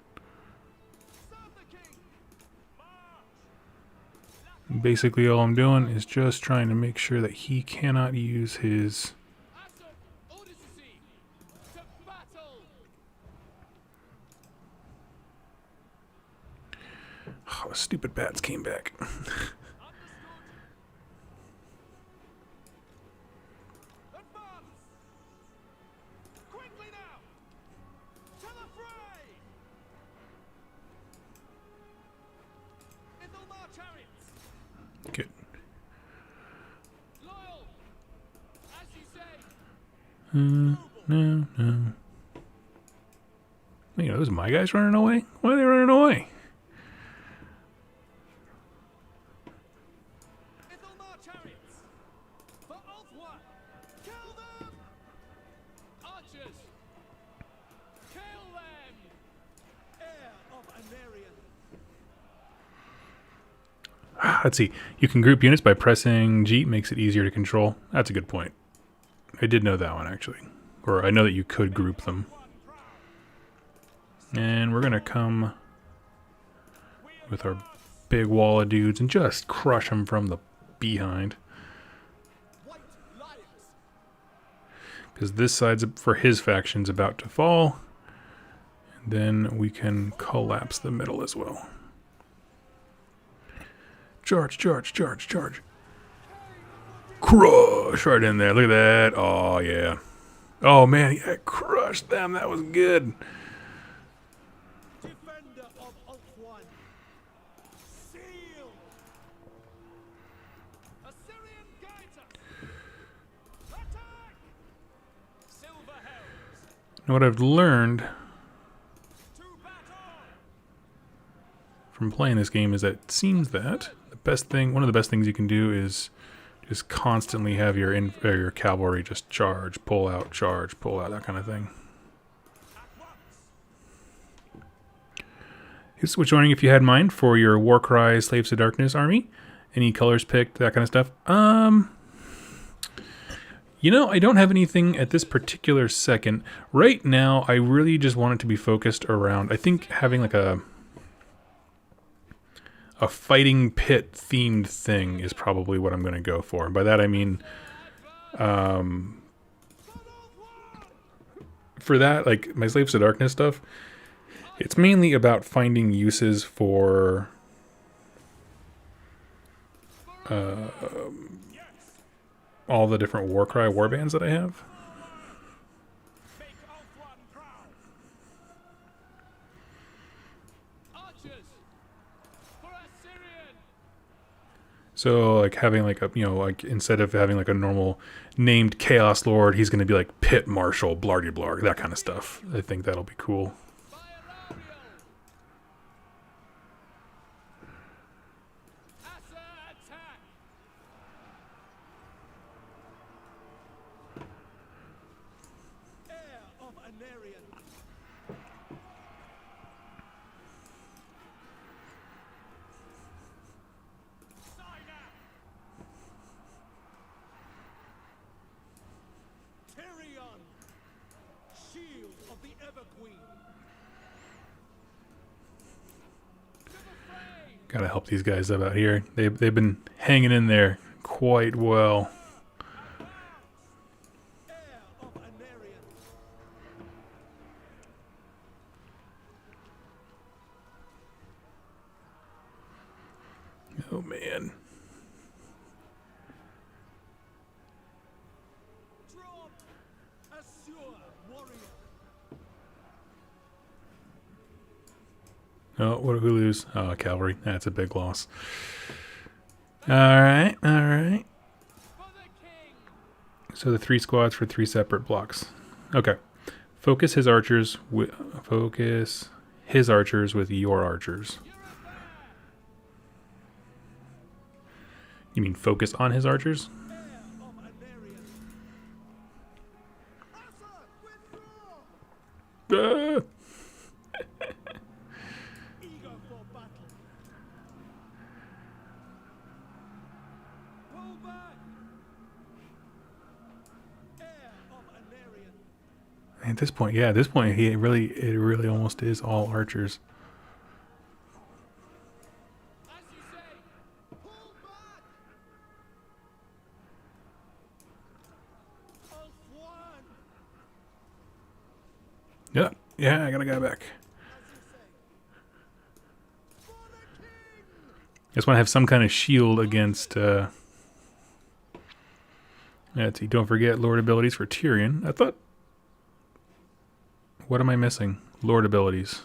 Serve the king. March. Basically, all I'm doing is just trying to make sure that he cannot use his... Asa, orders received. To battle. Oh, stupid bats came back. Understood. Advance. Quickly now. To the fray. Ithelmar chariots. Good. Loyal. As you say. No. You know, those are my guys running away? Why are they running away? Ithelmar chariots. For Ulfwa. Kill them. Archers. Kill them. Heir of Anarian. Let's see. You can group units by pressing G. Makes it easier to control. That's a good point. I did know that one, actually. Or I know that you could group them. And we're going to come with our big wall of dudes and just crush them from the behind. White lions. Because this side's, for his faction's about to fall. And then we can collapse the middle as well. Charge, charge, charge, charge. Crush right in there. Look at that. Oh, yeah. Oh, man. He crushed them. That was good. Defender of Ulfwan. Seal. Assyrian guides us. Attack. Silver helms. Now what I've learned To battle. from playing this game is that it seems that one of the best things you can do is just constantly have your cavalry just charge, pull out, that kind of thing. Switch wondering if you had in mind for your Warcry Slaves to Darkness army. Any colors picked, that kind of stuff. You know, I don't have anything at this particular second. Right now, I really just want it to be focused around, I think having like a fighting pit themed thing is probably what I'm going to go for. And by that I mean, for that, like my Slaves to Darkness stuff, it's mainly about finding uses for all the different Warcry warbands that I have. So like having like a, like instead of having like a normal named Chaos Lord, he's going to be like Pit Marshal, blardy blarg, that kind of stuff. I think that'll be cool. Gotta help these guys out here. They've been hanging in there quite well. Oh man. Oh, what did we lose? Oh, cavalry. That's a big loss. Alright, alright. So the 3 squads for 3 separate blocks. Okay. Focus his archers with your archers. You mean focus on his archers? Ah! At this point, yeah, it really almost is all archers. Yeah, I got a guy back. Just want to have some kind of shield against, let's see, don't forget Lord abilities for Tyrion. I thought, what am I missing? Lord abilities.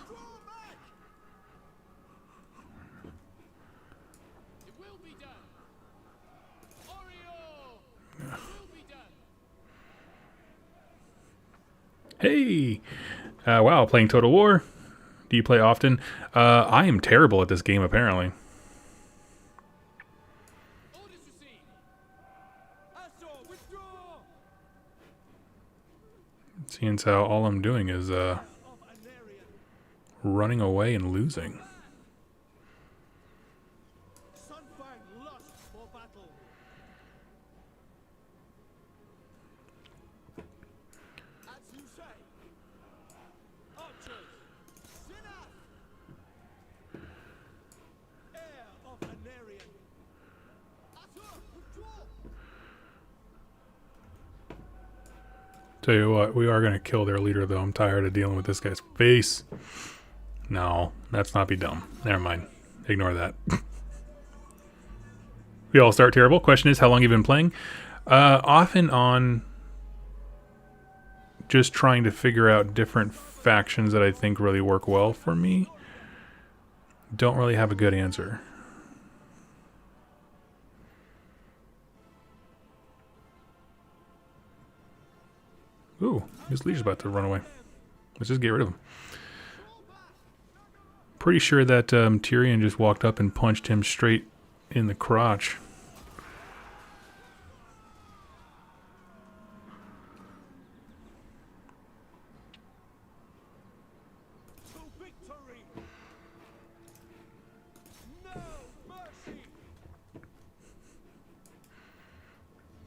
Hey! Wow, playing Total War. Do you play often? I am terrible at this game, apparently. Seeing as how all I'm doing is running away and losing. Tell you what, we are going to kill their leader, though. I'm tired of dealing with this guy's face. No, let's not be dumb. Never mind. Ignore that. We all start terrible. Question is, how long have you been playing? Off and on, just trying to figure out different factions that I think really work well for me. Don't really have a good answer. Ooh, his leader's about to run away. Let's just get rid of him. Pretty sure that Tyrion just walked up and punched him straight in the crotch. To victory! No mercy!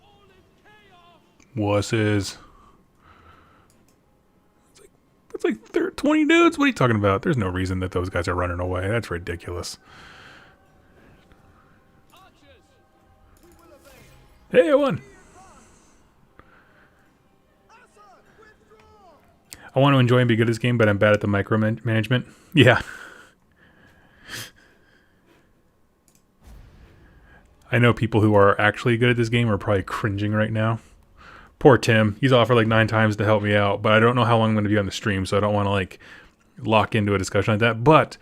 All is chaos! Wusses. It's like 20 dudes? What are you talking about? There's no reason that those guys are running away. That's ridiculous. Archers! We will obey! Hey, I won. I want to enjoy and be good at this game, but I'm bad at the micromanagement. Yeah. I know people who are actually good at this game are probably cringing right now. Poor Tim. He's offered like 9 times to help me out, but I don't know how long I'm going to be on the stream, so I don't want to like lock into a discussion like that. But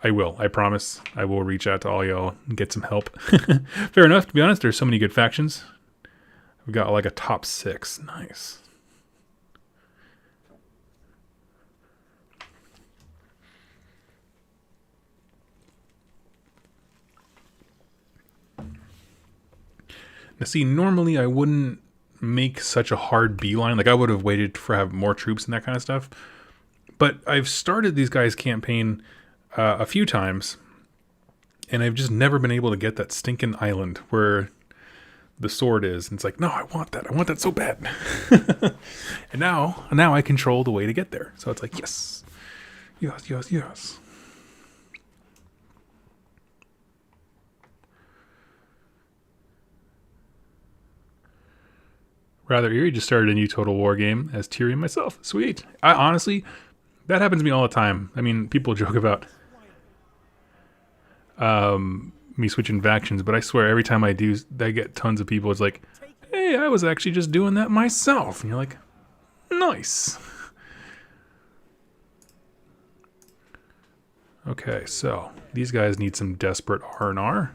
I will. I promise. I will reach out to all y'all and get some help. Fair enough. To be honest, there's so many good factions. We've got like a top 6. Nice. Now, see, normally I wouldn't make such a hard beeline. Like, I would have waited for have more troops and that kind of stuff. But I've started these guys' campaign a few times, and I've just never been able to get that stinking island where the sword is. And it's like, no, I want that. I want that so bad. And now I control the way to get there. So it's like, yes. Yes, yes, yes. Rather eerie, just started a new Total War game as Tyrion myself. Sweet. I honestly, that happens to me all the time. I mean, people joke about me switching factions, but I swear every time I do, I get tons of people. It's like, hey, I was actually just doing that myself. And you're like, nice. Okay, so these guys need some desperate R&R.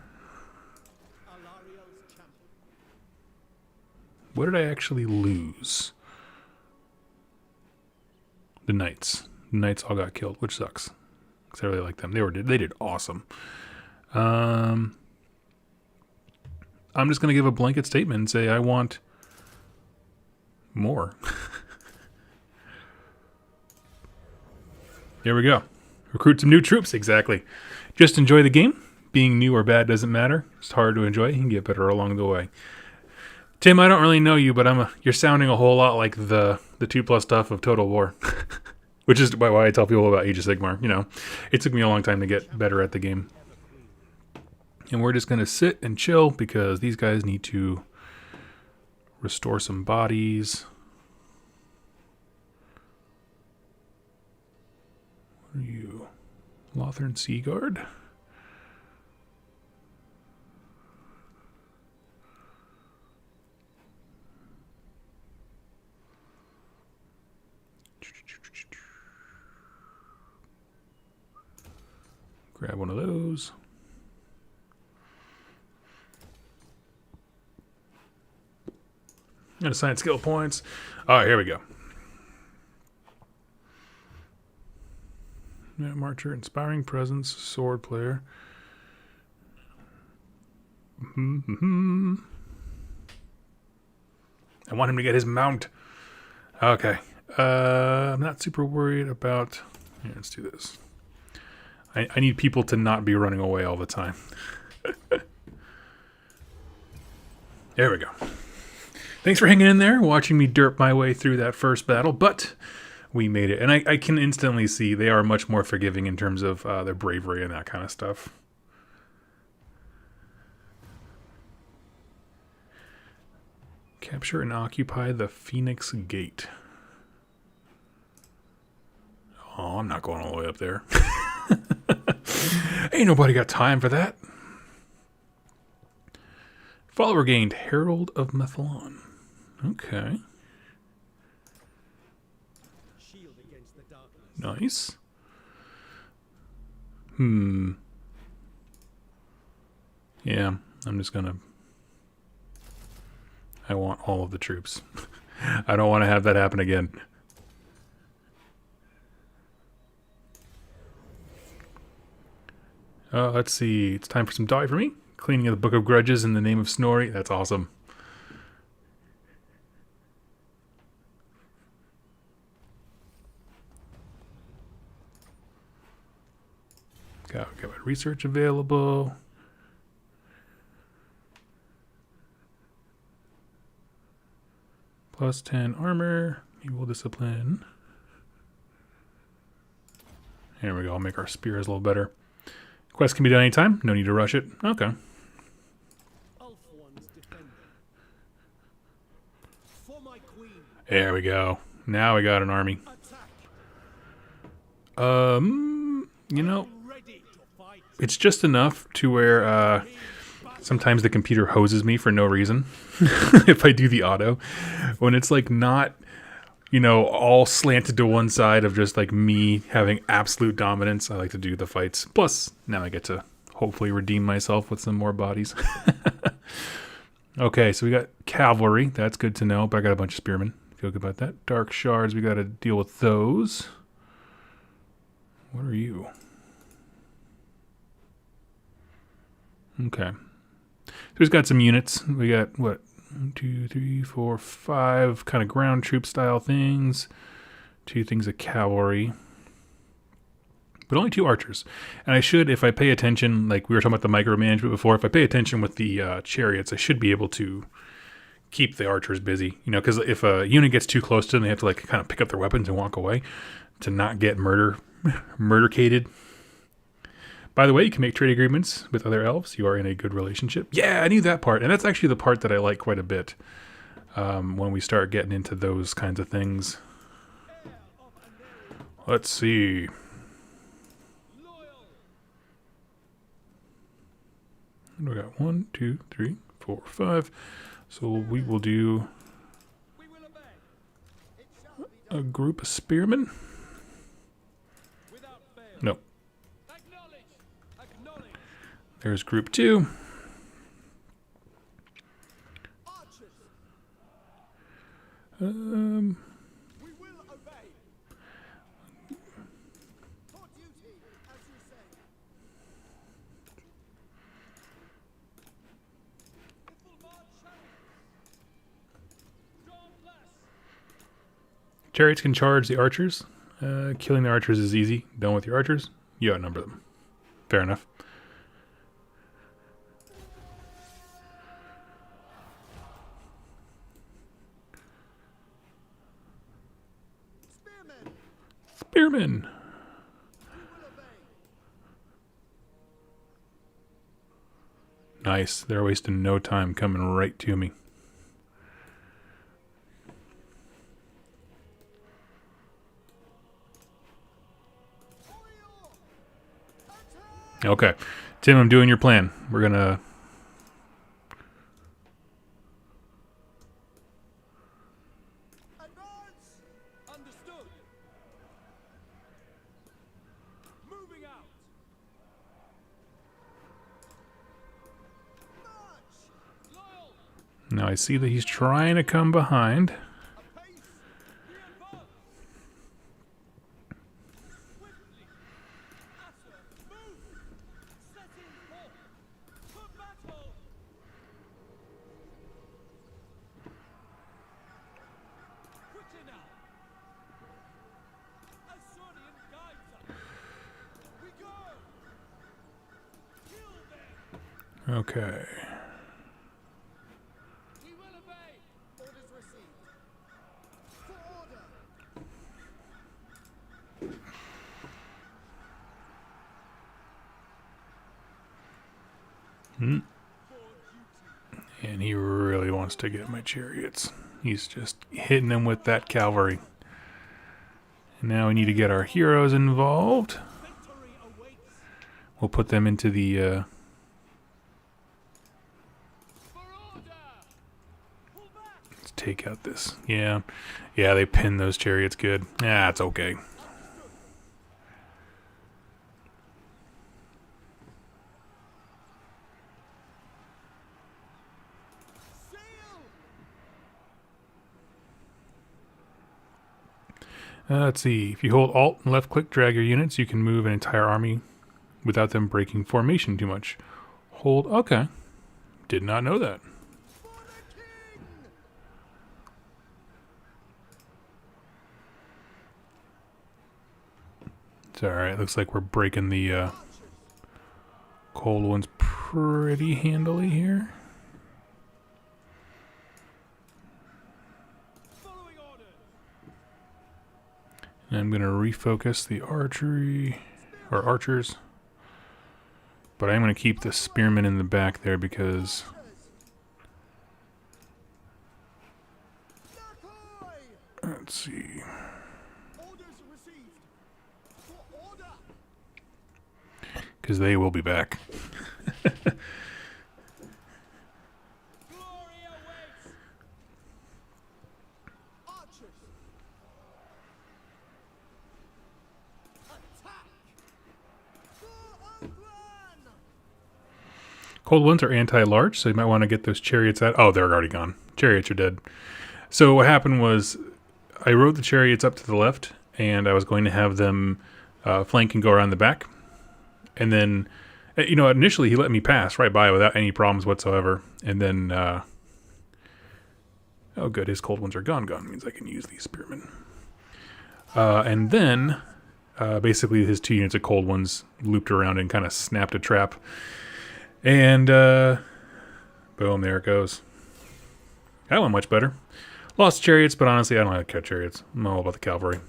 What did I actually lose? The knights. The knights all got killed, which sucks. Because I really like them. They did awesome. I'm just going to give a blanket statement and say I want more. There we go. Recruit some new troops. Exactly. Just enjoy the game. Being new or bad doesn't matter. It's hard to enjoy. You can get better along the way. Tim, I don't really know you, but you're sounding a whole lot like the 2+ stuff of Total War. Which is why I tell people about Age of Sigmar. You know, it took me a long time to get better at the game. And we're just going to sit and chill because these guys need to restore some bodies. What are you? Lothern Seaguard? Grab one of those. And assign skill points. All right, here we go. Yeah, Marcher, Inspiring Presence, Sword Player. I want him to get his mount. Okay. I'm not super worried about... Here, let's do this. I need people to not be running away all the time. There we go. Thanks for hanging in there, watching me derp my way through that first battle, but we made it. And I can instantly see they are much more forgiving in terms of their bravery and that kind of stuff. Capture and occupy the Phoenix Gate. Oh, I'm not going all the way up there. Ain't nobody got time for that. Follower gained, Herald of Methlon. Okay. Shield against the darkness. Nice. Yeah, I'm just gonna... I want all of the troops. I don't want to have that happen again. Let's see. It's time for some dye for me. Cleaning of the Book of Grudges in the name of Snorri. That's awesome. Got my research available. Plus 10 armor. Evil discipline. There we go. I'll make our spears a little better. Quest can be done anytime. No need to rush it. Okay. Elf ones defending. For my queen. There we go. Now we got an army. Attack. You know, Ready to fight. it's just enough to where sometimes the computer hoses me for no reason if I do the auto. When it's like not, you know, all slanted to one side of just like me having absolute dominance, I like to do the fights. Plus, now I get to hopefully redeem myself with some more bodies. Okay, so we got cavalry. That's good to know, but I got a bunch of spearmen. Feel good about that. Dark shards, we got to deal with those. What are you? Okay. So we've got some units. We got, what, 1, 2, 3, 4, 5 kind of ground troop style things. 2 things of cavalry. But only 2 archers. And I should, if I pay attention, like we were talking about the micromanagement before, if I pay attention with the chariots, I should be able to keep the archers busy. You know, because if a unit gets too close to them, they have to like kind of pick up their weapons and walk away to not get murdercated. By the way, you can make trade agreements with other elves. You are in a good relationship. Yeah, I knew that part. And that's actually the part that I like quite a bit when we start getting into those kinds of things. Let's see. We got 1, 2, 3, 4, 5. So we will do a group of spearmen. Nope. There's group 2. We will obey. For duty, as you say. It will march God bless. Chariots can charge the archers. Killing the archers is easy. Done with your archers, you outnumber them. Fair enough. Spearmen, Spearmen. we will obey. Nice. They're wasting no time coming right to me. Okay. Tim, I'm doing your plan. We're going to... Advance. Understood. Moving out. March. Loyal. Now I see that he's trying to come behind. Apace. We advance. Swiftly. Asser. Move. Setting forth. For battle. Quicker now. Assyrian guides us. We go. Kill them. Okay. We will obey. Orders received. For order. And he really wants to get my chariots. He's just hitting them with that cavalry. And now we need to get our heroes involved. Victory awaits. We'll put them into the... For order. Pull back. let's take out this. Yeah. Yeah, they pinned those chariots good. Yeah, it's okay. Sail. Let's see. If you hold Alt and left click, drag your units, you can move an entire army without them breaking formation too much. Hold. Okay. Did not know that. It's alright. Looks like we're breaking the cold ones pretty handily here. And I'm going to refocus the archery, or archers. But I'm going to keep the spearmen in the back there because... Let's see. Because they will be back. Cold ones are anti-large, so you might want to get those chariots out. Oh, they're already gone. Chariots are dead. So what happened was I rode the chariots up to the left, and I was going to have them flank and go around the back. And then, you know, initially he let me pass right by without any problems whatsoever. And then, oh good, his cold ones are gone. Gone means I can use these spearmen. And then, basically his 2 units of cold ones looped around and kind of snapped a trap. And, boom, there it goes. That went much better. Lost chariots, but honestly, I don't like chariots. I'm all about the cavalry.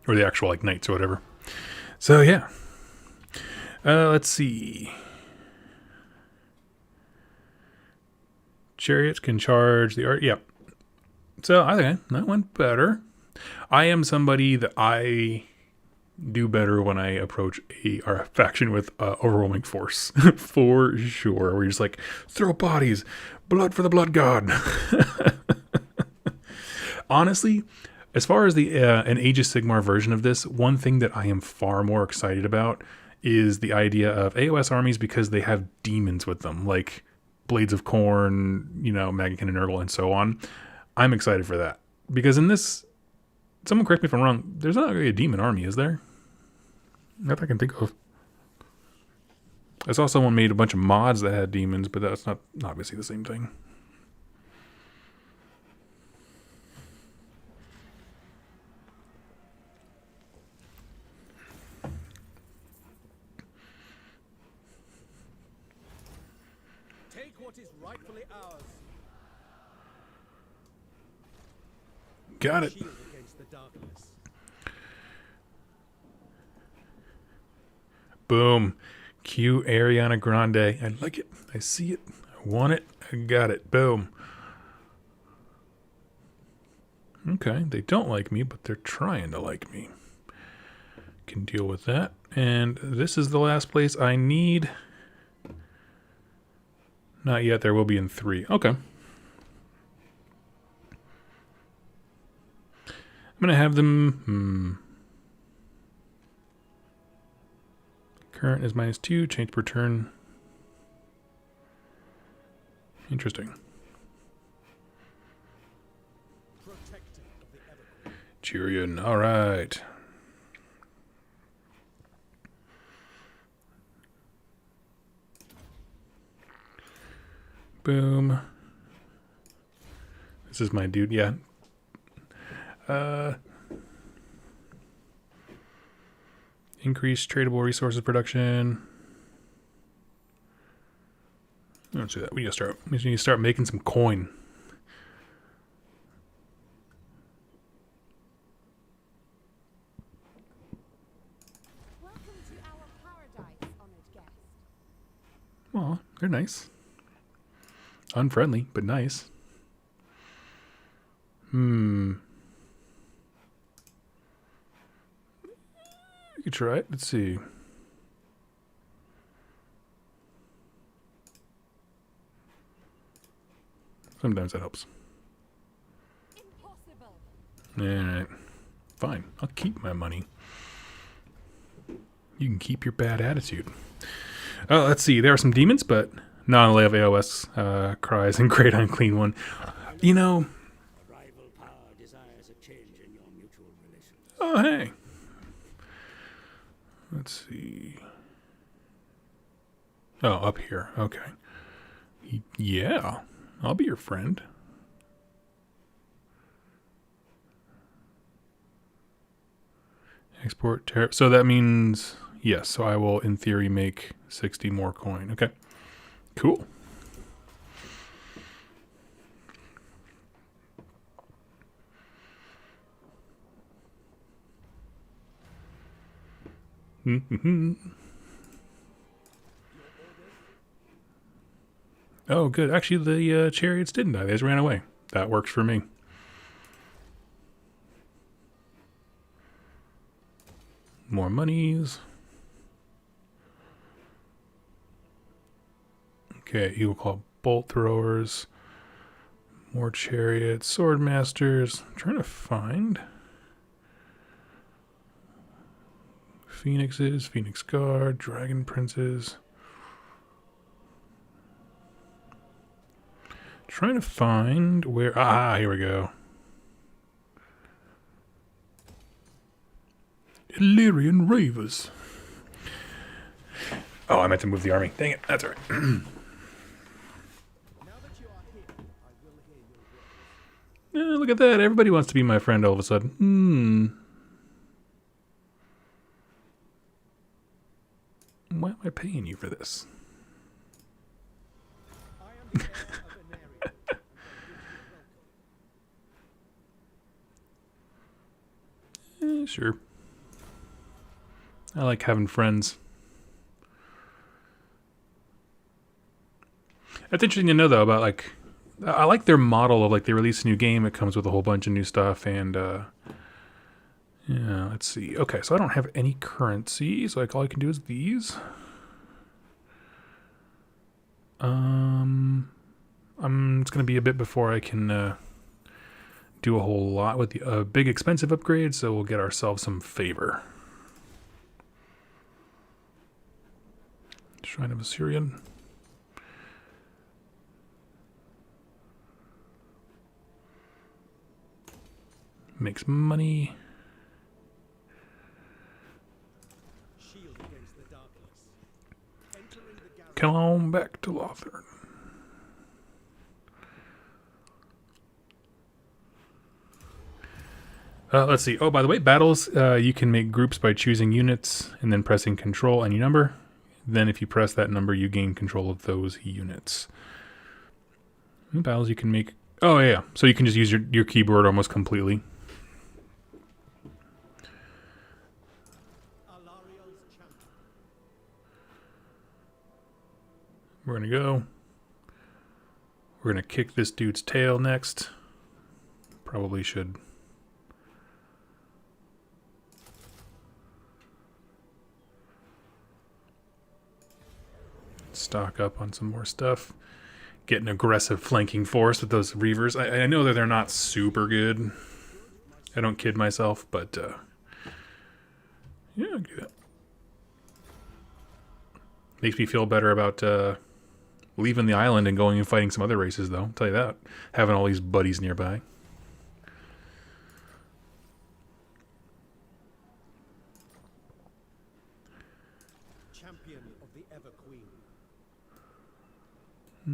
Or the actual, like, knights or whatever. So, yeah. Let's see. Chariots can charge the art. Yep. So, okay, that went better. I am somebody that I do better when I approach a faction with overwhelming force. For sure. Where you're just like, throw bodies. Blood for the blood god. Honestly, as far as the an Age of Sigmar version of this, one thing that I am far more excited about is the idea of AOS armies because they have demons with them, like Blades of Corn, you know, Magican and Nurgle, and so on. I'm excited for that. Because in this, someone correct me if I'm wrong, there's not really a demon army, is there? Not that I can think of. I saw someone made a bunch of mods that had demons, but that's not obviously the same thing. Take what is rightfully ours. Got it. Shield against the darkness. Boom. Cue Ariana Grande. I like it. I see it. I want it. I got it. Boom. Okay. They don't like me, but they're trying to like me. Can deal with that. And this is the last place I need. Not yet. There will be in 3. Okay. I'm going to have them... Current is -2. Change per turn. Interesting. Tyrion. All right. Boom. This is my dude. Yeah. Increase tradable resources production. Let's do that. We need to start making some coin. Welcome to our paradise, honored guest. Well, they're nice. Unfriendly, but nice. You could try it. Let's see. Sometimes that helps. Impossible. Alright. Fine. I'll keep my money. You can keep your bad attitude. Oh, let's see. There are some demons, but not only have AOS cries and great unclean one. You know. A rival power desires a change in your mutual relations. Oh, hey. Let's see. Oh, up here. Okay. Yeah, I'll be your friend. Export tariff. So that means, yes, so I will, in theory, make 60 more coin. Okay. Cool. Oh, good. Actually, the chariots didn't die. They just ran away. That works for me. More monies. Okay, you will call bolt throwers. More chariots. Sword masters. I'm trying to find phoenixes, phoenix guard, dragon princes. Trying to find where... Ah, here we go. Illyrian Ravers. Oh, I meant to move the army. Dang it, that's all right. Now that you are here, I will hear your words. Look at that. Everybody wants to be my friend all of a sudden. Why am I paying you for this? I am the heir of an area, and I bid you welcome. Sure. I like having friends. That's interesting to know, though, about, like... I like their model of, like, they release a new game, it comes with a whole bunch of new stuff, and, yeah, let's see. Okay, so I don't have any currency, so, like, all I can do is these. It's going to be a bit before I can, do a whole lot with the big expensive upgrades, so we'll get ourselves some favor. Shrine of Assyrian. Makes money. Shield against the darkness. Entering the garrison. Come on back to Lothern. Let's see. Oh, by the way, battles, you can make groups by choosing units and then pressing control any number. Then if you press that number, you gain control of those units. Battles you can make... Oh, yeah. So you can just use your keyboard almost completely. Alariel's champion. We're going to go. We're going to kick this dude's tail next. Probably should... stock up on some more stuff. Get an aggressive flanking force with those Reavers. I know that they're not super good. I don't kid myself, but yeah, I'll do that. Makes me feel better about leaving the island and going and fighting some other races, though. I'll tell you that. Having all these buddies nearby. Champion of the Ever Queen.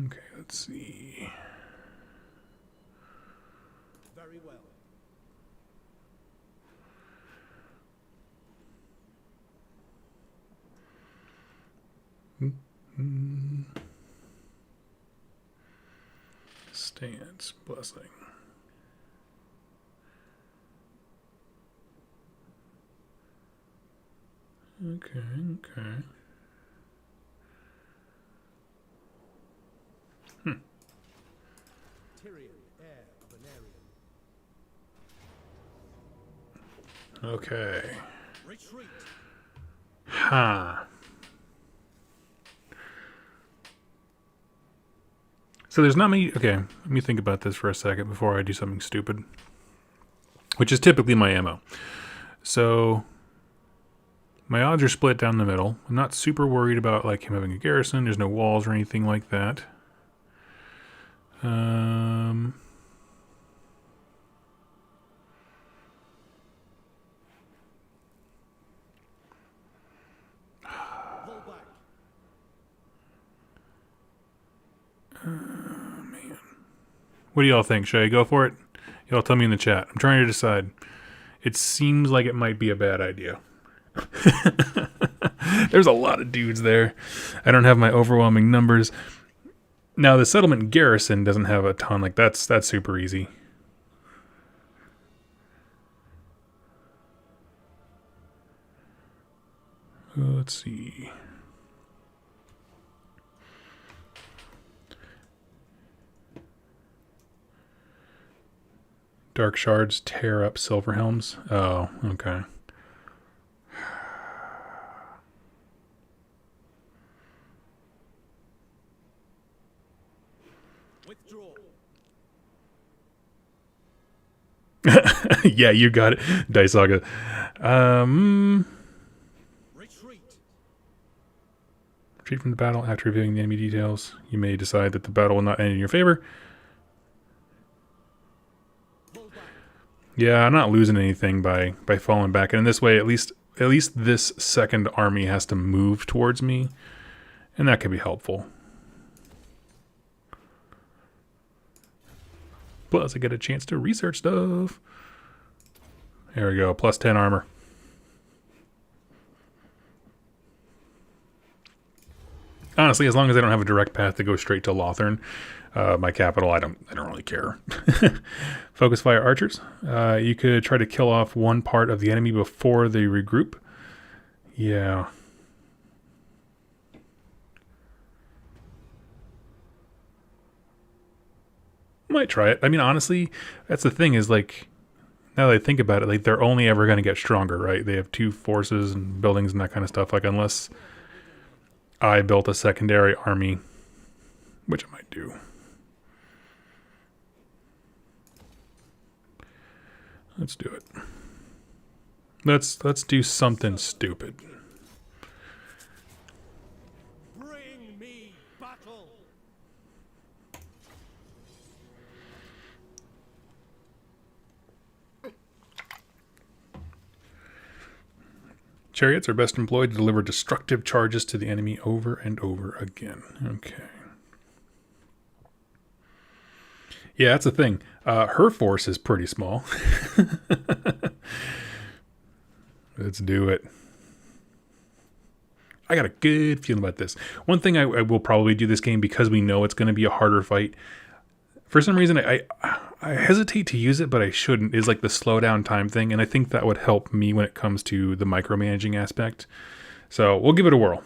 Okay, let's see. Very well. Stance, blessing. Okay, okay. Tyrion, heir of an Arian. Okay. Retreat. Ha. So there's not many... Okay, let me think about this for a second before I do something stupid. Which is typically my MO. So... my odds are split down the middle. I'm not super worried about like him having a garrison. There's no walls or anything like that. Man. What do y'all think? Should I go for it? Y'all tell me in the chat. I'm trying to decide. It seems like it might be a bad idea. There's a lot of dudes there. I don't have my overwhelming numbers. Now, the settlement garrison doesn't have a ton. Like, that's super easy. Let's see. Dark shards tear up silver helms. Oh, okay. Withdraw. Yeah, you got it, Dice Saga. Retreat. Retreat from the battle. After reviewing the enemy details, you may decide that the battle will not end in your favor. Pull back. Yeah, I'm not losing anything by falling back. And in this way, at least this second army has to move towards me. And that could be helpful. Plus, I get a chance to research stuff. There we go. Plus 10 armor. Honestly, as long as I don't have a direct path to go straight to Lothern, my capital, I don't really care. Focus fire archers. You could try to kill off one part of the enemy before they regroup. Yeah. Might try it. I mean, honestly, that's the thing is, like, now that I think about it, like, they're only ever going to get stronger, right? They have 2 forces and buildings and that kind of stuff. Like, unless I built a secondary army, which I might do. Let's do it. Let's do something stupid. Bring me battle. Chariots are best employed to deliver destructive charges to the enemy over and over again. Okay. Yeah, that's the thing. Her force is pretty small. Let's do it. I got a good feeling about this. One thing I will probably do this game, because we know it's going to be a harder fight. For some reason, I hesitate to use it, but I shouldn't, is like the slowdown time thing. And I think that would help me when it comes to the micromanaging aspect. So we'll give it a whirl.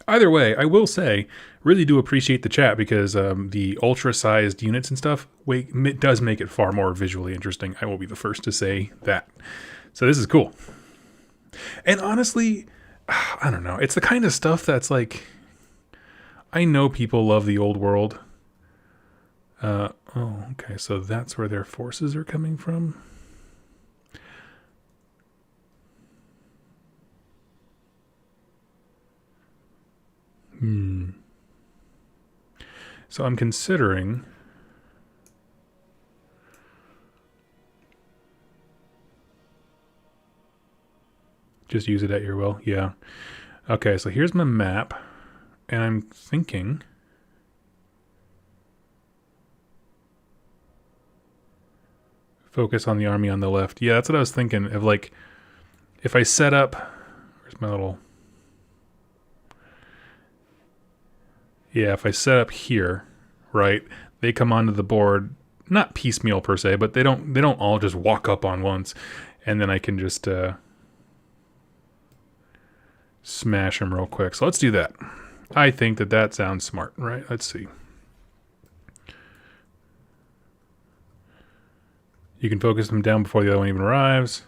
Either way, I will say, really do appreciate the chat, because the ultra-sized units and stuff it does make it far more visually interesting. I will be the first to say that. So this is cool. And honestly, I don't know. It's the kind of stuff that's like, I know people love the old world. Oh, okay. So that's where their forces are coming from. So I'm considering just use it at your will. Yeah. Okay, so here's my map, and I'm thinking focus on the army on the left. Yeah, that's what I was thinking of. Like, if I set up, where's my little, yeah, if I set up here, right, they come onto the board, not piecemeal per se, but they don't all just walk up on once, and then I can just smash them real quick. So let's do that. I think that sounds smart, right? Let's see. You can focus them down before the other one even arrives.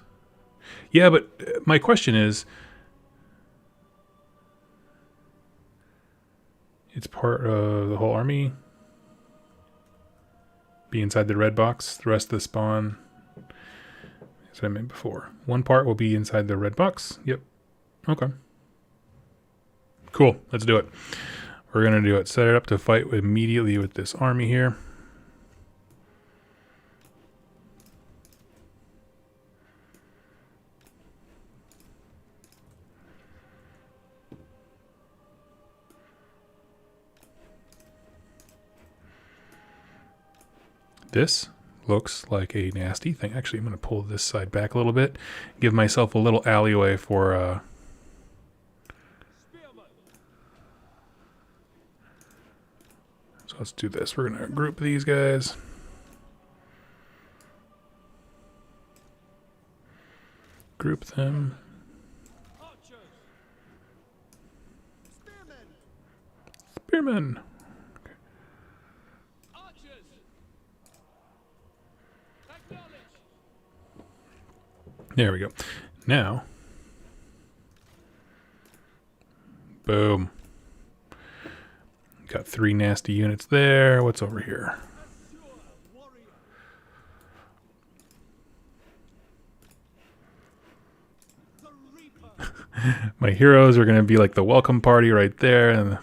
Yeah, but my question is, it's part of the whole army. Be inside the red box. The rest of the spawn, as I meant before. One part will be inside the red box. Yep. Okay. Cool. Let's do it. We're going to do it. Set it up to fight immediately with this army here. This looks like a nasty thing. Actually, I'm going to pull this side back a little bit. Give myself a little alleyway for... So let's do this. We're going to group these guys. Group them. Spearmen. Okay. There we go. Now, boom. Got 3 nasty units there. What's over here? My heroes are going to be like the welcome party right there.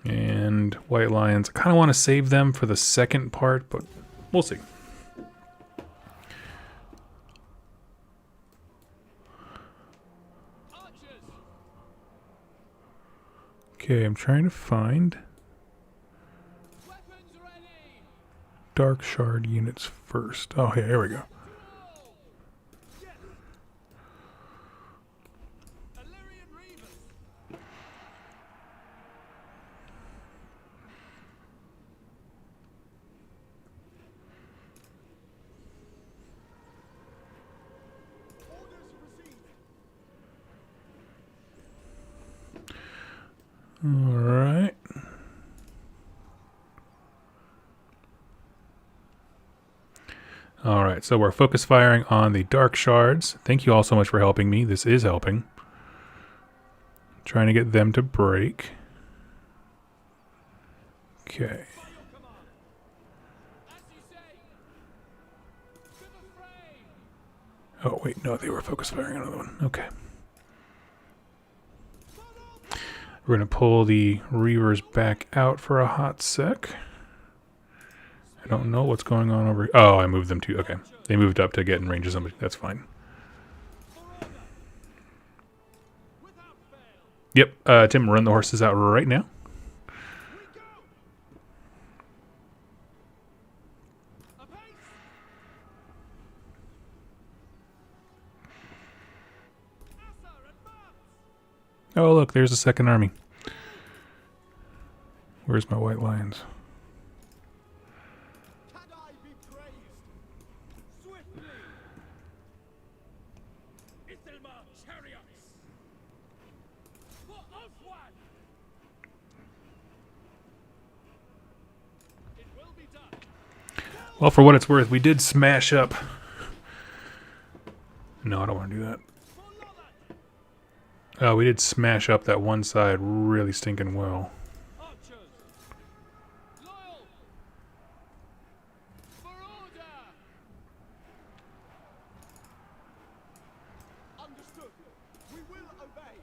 And white lions. I kind of want to save them for the second part, but we'll see. Okay, I'm trying to find dark shard units first. Oh, yeah, here we go. All right. All right, so we're focus firing on the dark shards. Thank you all so much for helping me. This is helping. Trying to get them to break. Okay. Oh, wait, no, they were focus firing on another one. Okay. We're going to pull the Reavers back out for a hot sec. I don't know what's going on over here. Oh, I moved them to... Okay. They moved up to get in range of somebody. That's fine. Yep. Tim, run the horses out right now. Oh, look, there's a second army. Where's my white lions? Can I be praised? Swiftly! Ithelma chariots! For Oswald! It will be done. Well, for what it's worth, we did smash up... No, I don't want to do that. Oh, we did smash up that one side really stinking well. Archers! Loyal! For order! Understood. We will obey.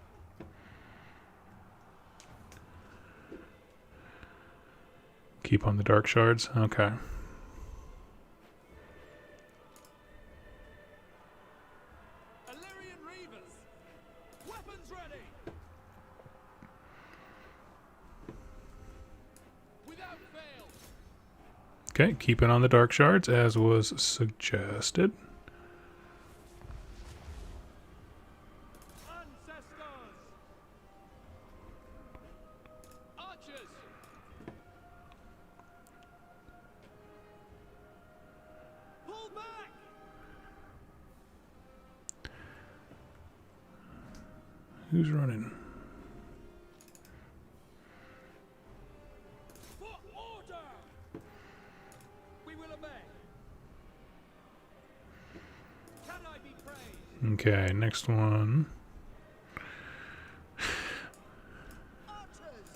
Keep on the dark shards? Okay. Illyrian Reavers! Weapons ready! Without fail! Okay, keep it on the dark shards as was suggested. Ancestors! Archers! Pull back! Who's running? For order! We will obey. Can I be praised? Okay, next one. Archers!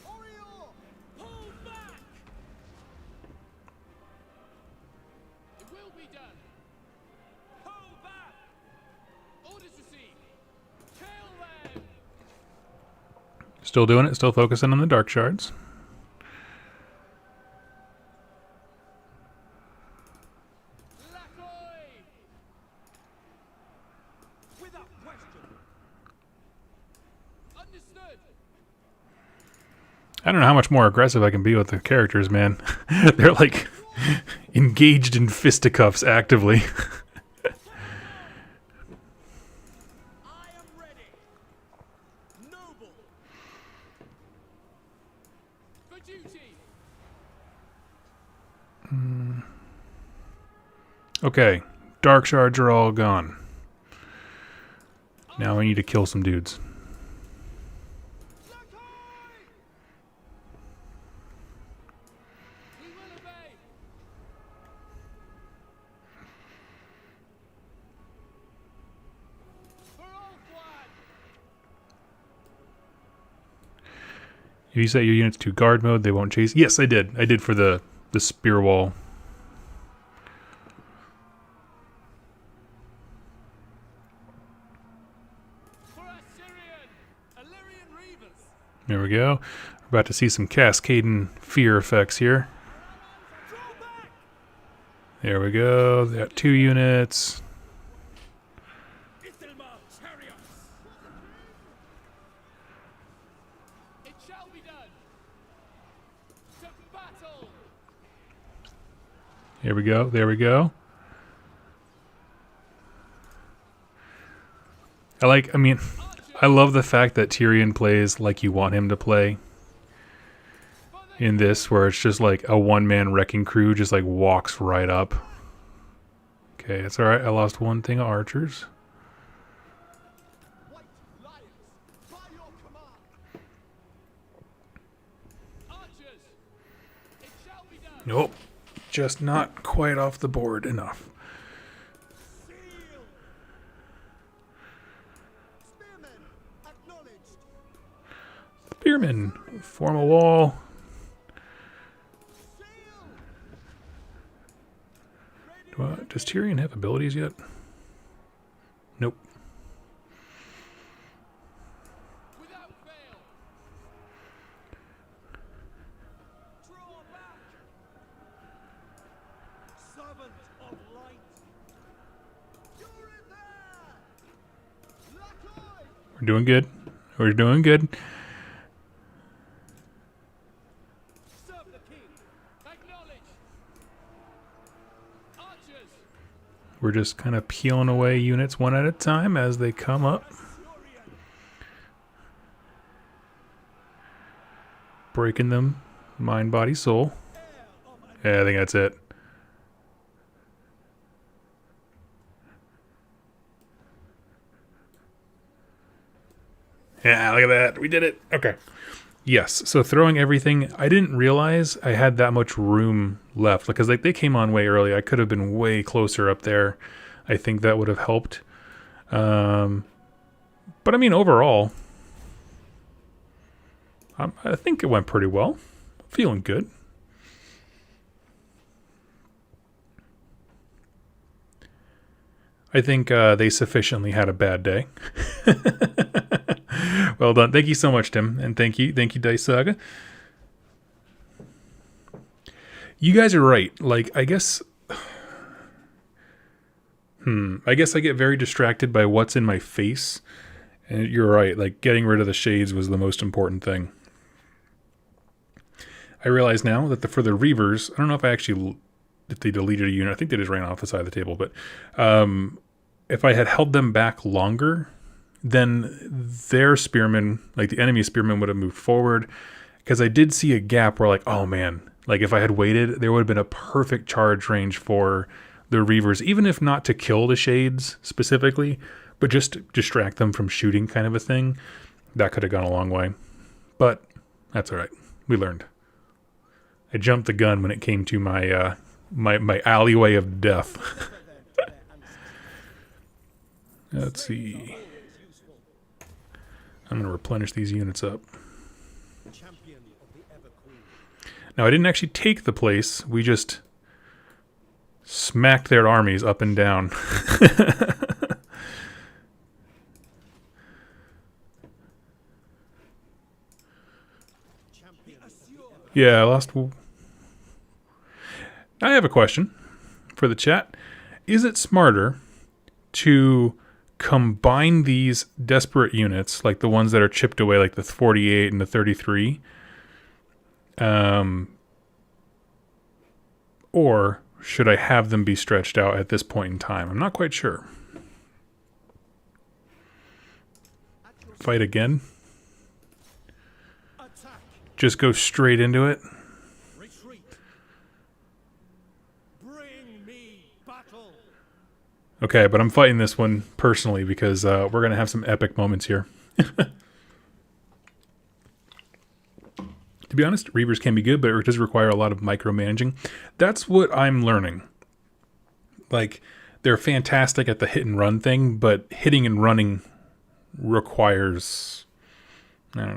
Oriole! Pull back! It will be done. Pull back! Orders received. Kill them! Still doing it, still focusing on the dark shards. Lacoy! Without question. I don't know how much more aggressive I can be with the characters, man. They're like engaged in fisticuffs actively. I am ready. Noble. For duty. Okay, dark shards are all gone. Now I need to kill some dudes. We will obey. For Ogre. If you set your units to guard mode, they won't chase. Yes, I did. I did for the spear wall. For Assyrian. Illyrian Reavers. There we go. We're about to see some cascading fear effects here. Draw back. There we go. They got 2 units. Ithelmar chariots. It shall be done. To battle. Here we go. There we go. I love the fact that Tyrion plays like you want him to play in this, where it's just like a one-man wrecking crew just like walks right up. Okay, it's alright. I lost one thing of archers. White lions. By your command. Archers. It shall be done. Nope. Just not quite off the board enough. Seal. Spearmen. Acknowledged. Spearmen, form a wall. Does Tyrion have abilities yet? Nope. Without fail. Draw back. Servant of light. You're in there. Lackey. We're doing good. We're doing good. Serve the king. Acknowledge. Archers. We're just kind of peeling away units one at a time as they come up. Breaking them. Mind, body, soul. Yeah, I think that's it. Yeah, look at that. We did it. Okay. Yes. So throwing everything, I didn't realize I had that much room left because like they came on way early. I could have been way closer up there. I think that would have helped. But I mean, overall, I think it went pretty well. Feeling good. I think they sufficiently had a bad day. Well done. Thank you so much, Tim. And thank you, Dice Saga. You guys are right. Like, I guess I get very distracted by what's in my face. And you're right. Like, getting rid of the shades was the most important thing. I realize now that for the Reavers, I don't know if they deleted a unit. I think they just ran off the side of the table. But if I had held them back longer, then their spearmen, like the enemy spearmen, would have moved forward. Because I did see a gap where like, oh man, like if I had waited, there would have been a perfect charge range for the Reavers, even if not to kill the shades specifically, but just to distract them from shooting kind of a thing. That could have gone a long way. But that's all right. We learned. I jumped the gun when it came to my my alleyway of death. Let's see. I'm going to replenish these units up. Now, I didn't actually take the place. We just smacked their armies up and down. Yeah, I lost. I have a question for the chat. Is it smarter to combine these desperate units, like the ones that are chipped away, like the 48 and the 33, or should I have them be stretched out at this point in time? I'm not quite sure. Fight again. Attack. Just go straight into it. Retreat. Bring me battle. Okay, but I'm fighting this one personally because we're going to have some epic moments here. To be honest, Reavers can be good, but it does require a lot of micromanaging. That's what I'm learning. Like, they're fantastic at the hit and run thing, but hitting and running requires... I don't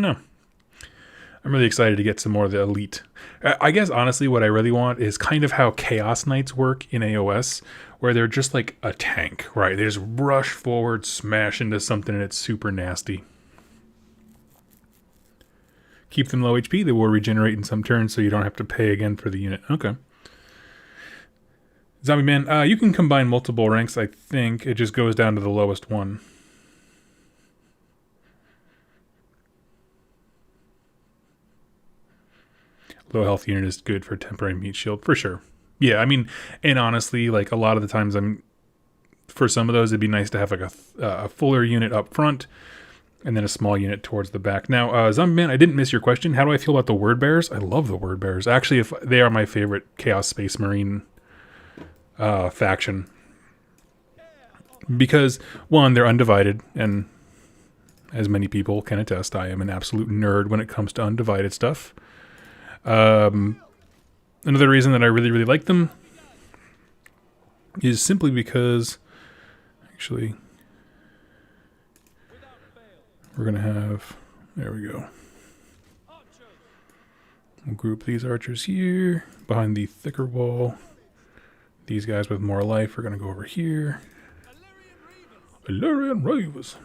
know. I'm really excited to get some more of the elite. I guess, honestly, what I really want is kind of how Chaos Knights work in AOS, where they're just like a tank, right? They just rush forward, smash into something, and it's super nasty. Keep them low HP, they will regenerate in some turns, so you don't have to pay again for the unit. Okay. Zombie Man, you can combine multiple ranks, I think. It just goes down to the lowest one. Low health unit is good for temporary meat shield, for sure. Yeah, I mean, and honestly, like, a lot of the times for some of those, it'd be nice to have like a fuller unit up front, and then a small unit towards the back. Now, Zombie Man, I didn't miss your question. How do I feel about the Word Bearers? I love the Word Bearers. Actually, if they are my favorite Chaos Space Marine faction. Because, one, they're undivided, and as many people can attest, I am an absolute nerd when it comes to undivided stuff. Another reason that I really, really like them is simply because, actually... We're going to have... There we go. We'll group these archers here, behind the thicker wall. These guys with more life are going to go over here. Illyrian Ravens.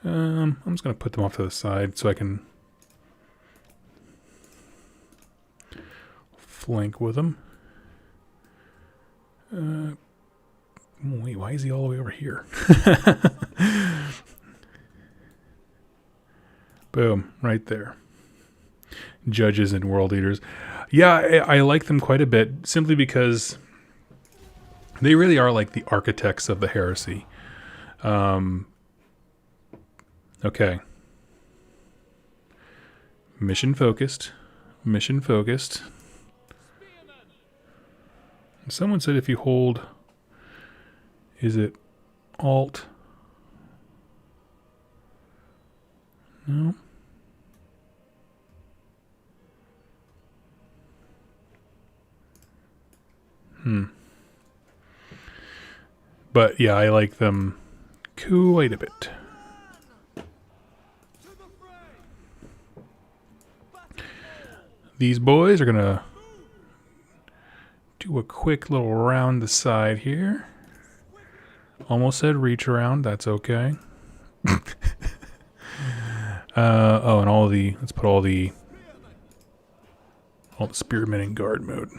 I'm just going to put them off to the side so I can flank with them. Wait, why is he all the way over here? Boom, right there. Judges and World Eaters. Yeah, I like them quite a bit, simply because they really are like the architects of the heresy. Okay. Mission focused. Mission focused. Someone said if you hold... Is it Alt? No. But yeah, I like them quite a bit. These boys are gonna do a quick little round the side here. Almost said reach around, that's okay. Oh, and let's put all the spearmen in guard mode.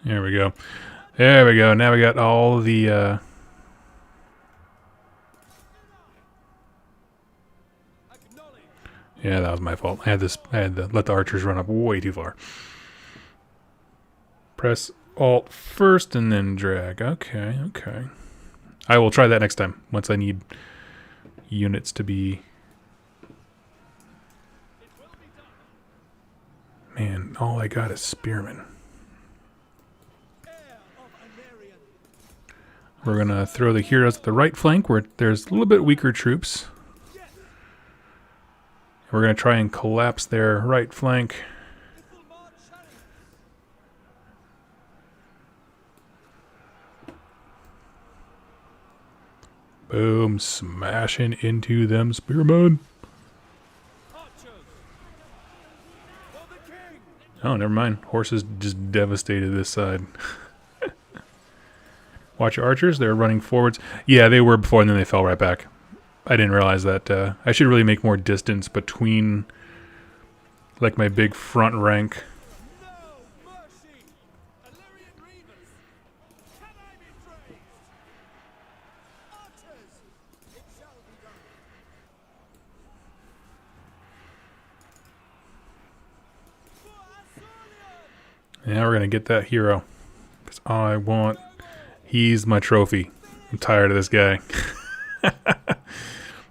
There we go. There we go. Now we got all the yeah, that was my fault. I had to let the archers run up way too far. Press Alt first and then drag. Okay, okay. I will try that next time once I need units to be... Man, all I got is spearmen. We're going to throw the heroes at the right flank where there's a little bit weaker troops. We're going to try and collapse their right flank. Boom, smashing into them spearmen. Oh, never mind. Horses just devastated this side. Watch your archers. They're running forwards. Yeah, they were before, and then they fell right back. I didn't realize that. I should really make more distance between, like, my big front rank. No mercy! Illyrian reavers! Can I be praised? Archers! It shall be done. For Asurlian! Yeah, we're going to get that hero. Because I want... He's my trophy. I'm tired of this guy.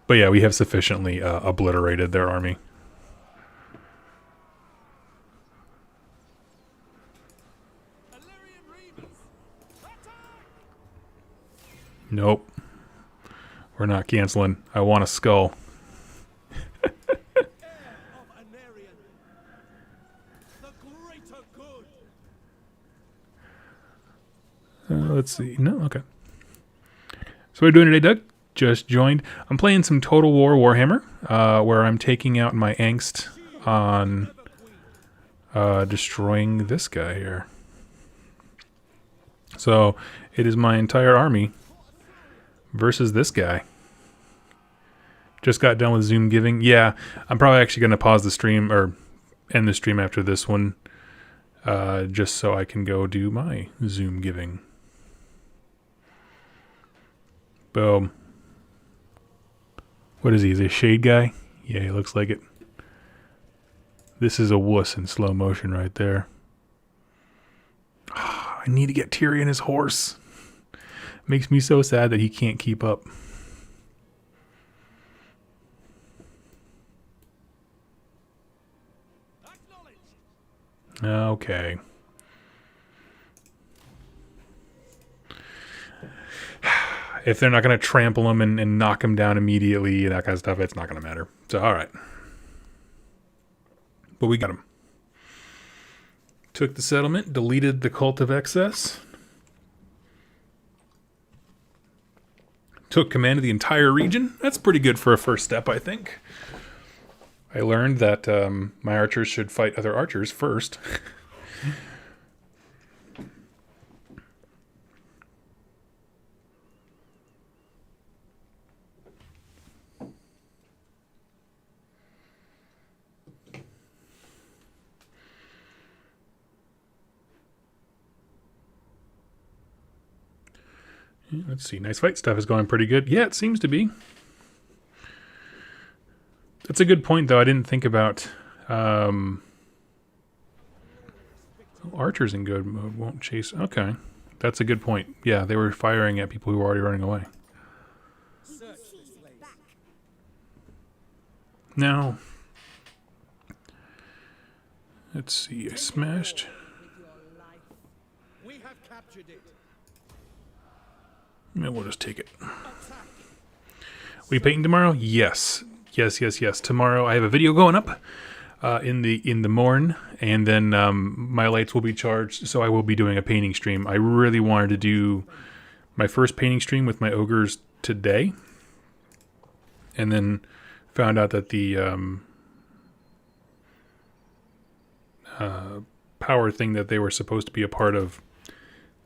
But yeah, we have sufficiently obliterated their army. Illyrian reavers! Attack! Nope. We're not canceling. I want a skull. Heir of Anarian! The greater good! Let's see. No? Okay. So what are you doing today, Doug? Just joined. I'm playing some Total War Warhammer, where I'm taking out my angst on destroying this guy here. So it is my entire army versus this guy. Just got done with Zoom giving. Yeah, I'm probably actually going to pause the stream or end the stream after this one, just so I can go do my Zoom giving. Boom. What is he? Is he a shade guy? Yeah, he looks like it. This is a wuss in slow motion right there. I need to get Tyrion his horse. Makes me so sad that he can't keep up. Okay. If they're not going to trample him and knock him down immediately, that kind of stuff, it's not going to matter. So, all right. But we got him. Took the settlement, deleted the Cult of Excess. Took command of the entire region. That's pretty good for a first step, I think. I learned that my archers should fight other archers first. Let's see. Nice fight stuff is going pretty good. Yeah, it seems to be. That's a good point, though. I didn't think about archers in good mode won't chase. Okay. That's a good point. Yeah, they were firing at people who were already running away. Now, let's see. I smashed. We have captured it. Yeah, we'll just take it. We painting tomorrow? Yes. Yes. Tomorrow I have a video going up in the morn, and then my lights will be charged, so I will be doing a painting stream. I really wanted to do my first painting stream with my ogres today, and then found out that the power thing that they were supposed to be a part of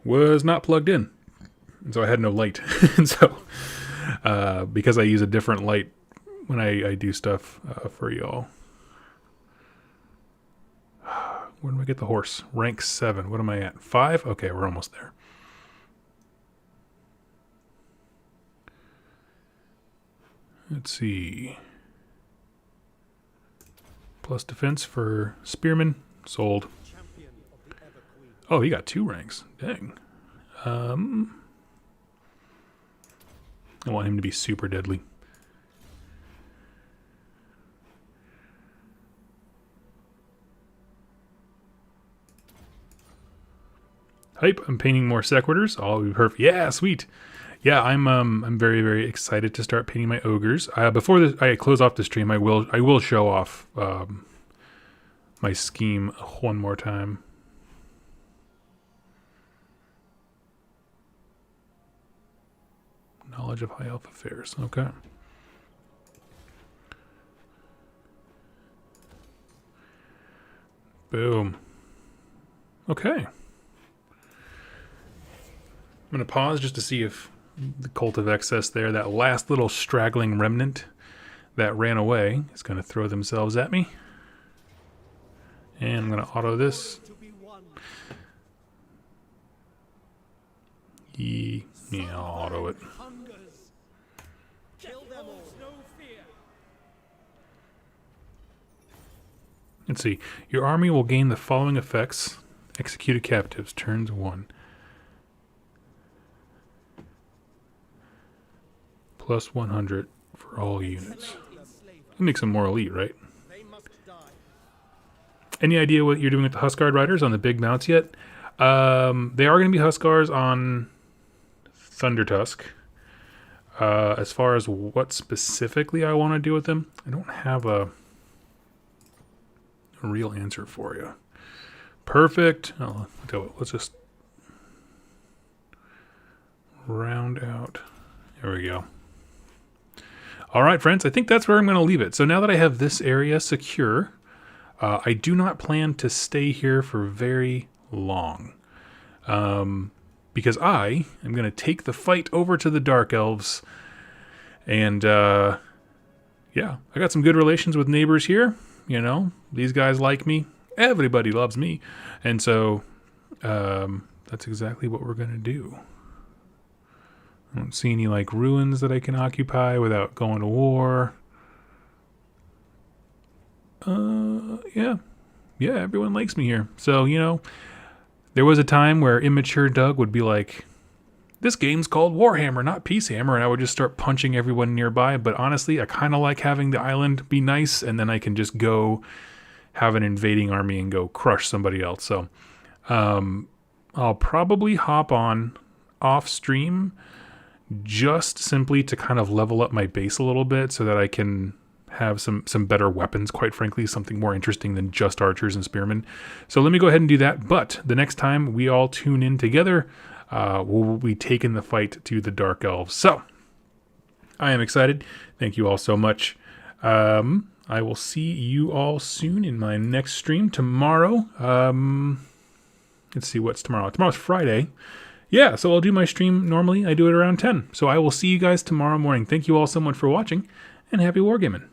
was not plugged in. And so I had no light. And so, because I use a different light when I do stuff for y'all. Where do I get the horse? Rank 7. What am I at? 5? Okay, we're almost there. Let's see. Plus defense for spearmen. Sold. Oh, he got 2 ranks. Dang. I want him to be super deadly. Hype! I'm painting more sequitors. All be perfect. Yeah, sweet. Yeah, I'm very, very excited to start painting my ogres. Before I close off the stream, I will show off my scheme one more time. Knowledge of high elf affairs. Okay. Boom. Okay. I'm going to pause just to see if the Cult of Excess there, that last little straggling remnant that ran away, is going to throw themselves at me. And I'm going to auto this. To be one. Yeah, I'll auto it. Hungers. Kill them all. No fear. Let's see. Your army will gain the following effects. Executed captives, turns 1. Plus 100 for all units. That makes them more elite, right? They must die. Any idea what you're doing with the Huskard riders on the big mounts yet? They are going to be Huskars on Thundertusk. As far as what specifically I want to do with them, I don't have a real answer for you. Perfect. Oh, let's just round out. There we go. All right, friends, I think that's where I'm going to leave it. So now that I have this area secure, I do not plan to stay here for very long. Because I am going to take the fight over to the Dark Elves. And, yeah, I got some good relations with neighbors here. You know, these guys like me. Everybody loves me. And so, that's exactly what we're going to do. I don't see any, like, ruins that I can occupy without going to war. Yeah. Yeah, everyone likes me here. So, you know, there was a time where immature Doug would be like, this game's called Warhammer, not Peacehammer, and I would just start punching everyone nearby. But honestly, I kind of like having the island be nice, and then I can just go have an invading army and go crush somebody else. So, I'll probably hop on off stream just simply to kind of level up my base a little bit so that I can have some better weapons, quite frankly, something more interesting than just archers and spearmen. So let me go ahead and do that. But the next time we all tune in together, we'll be taking the fight to the Dark Elves. So I am excited. Thank you all so much. I will see you all soon in my next stream tomorrow. Let's see, what's tomorrow? Tomorrow's Friday. Yeah, so I'll do my stream normally. I do it around 10. So I will see you guys tomorrow morning. Thank you all so much for watching, and happy wargaming.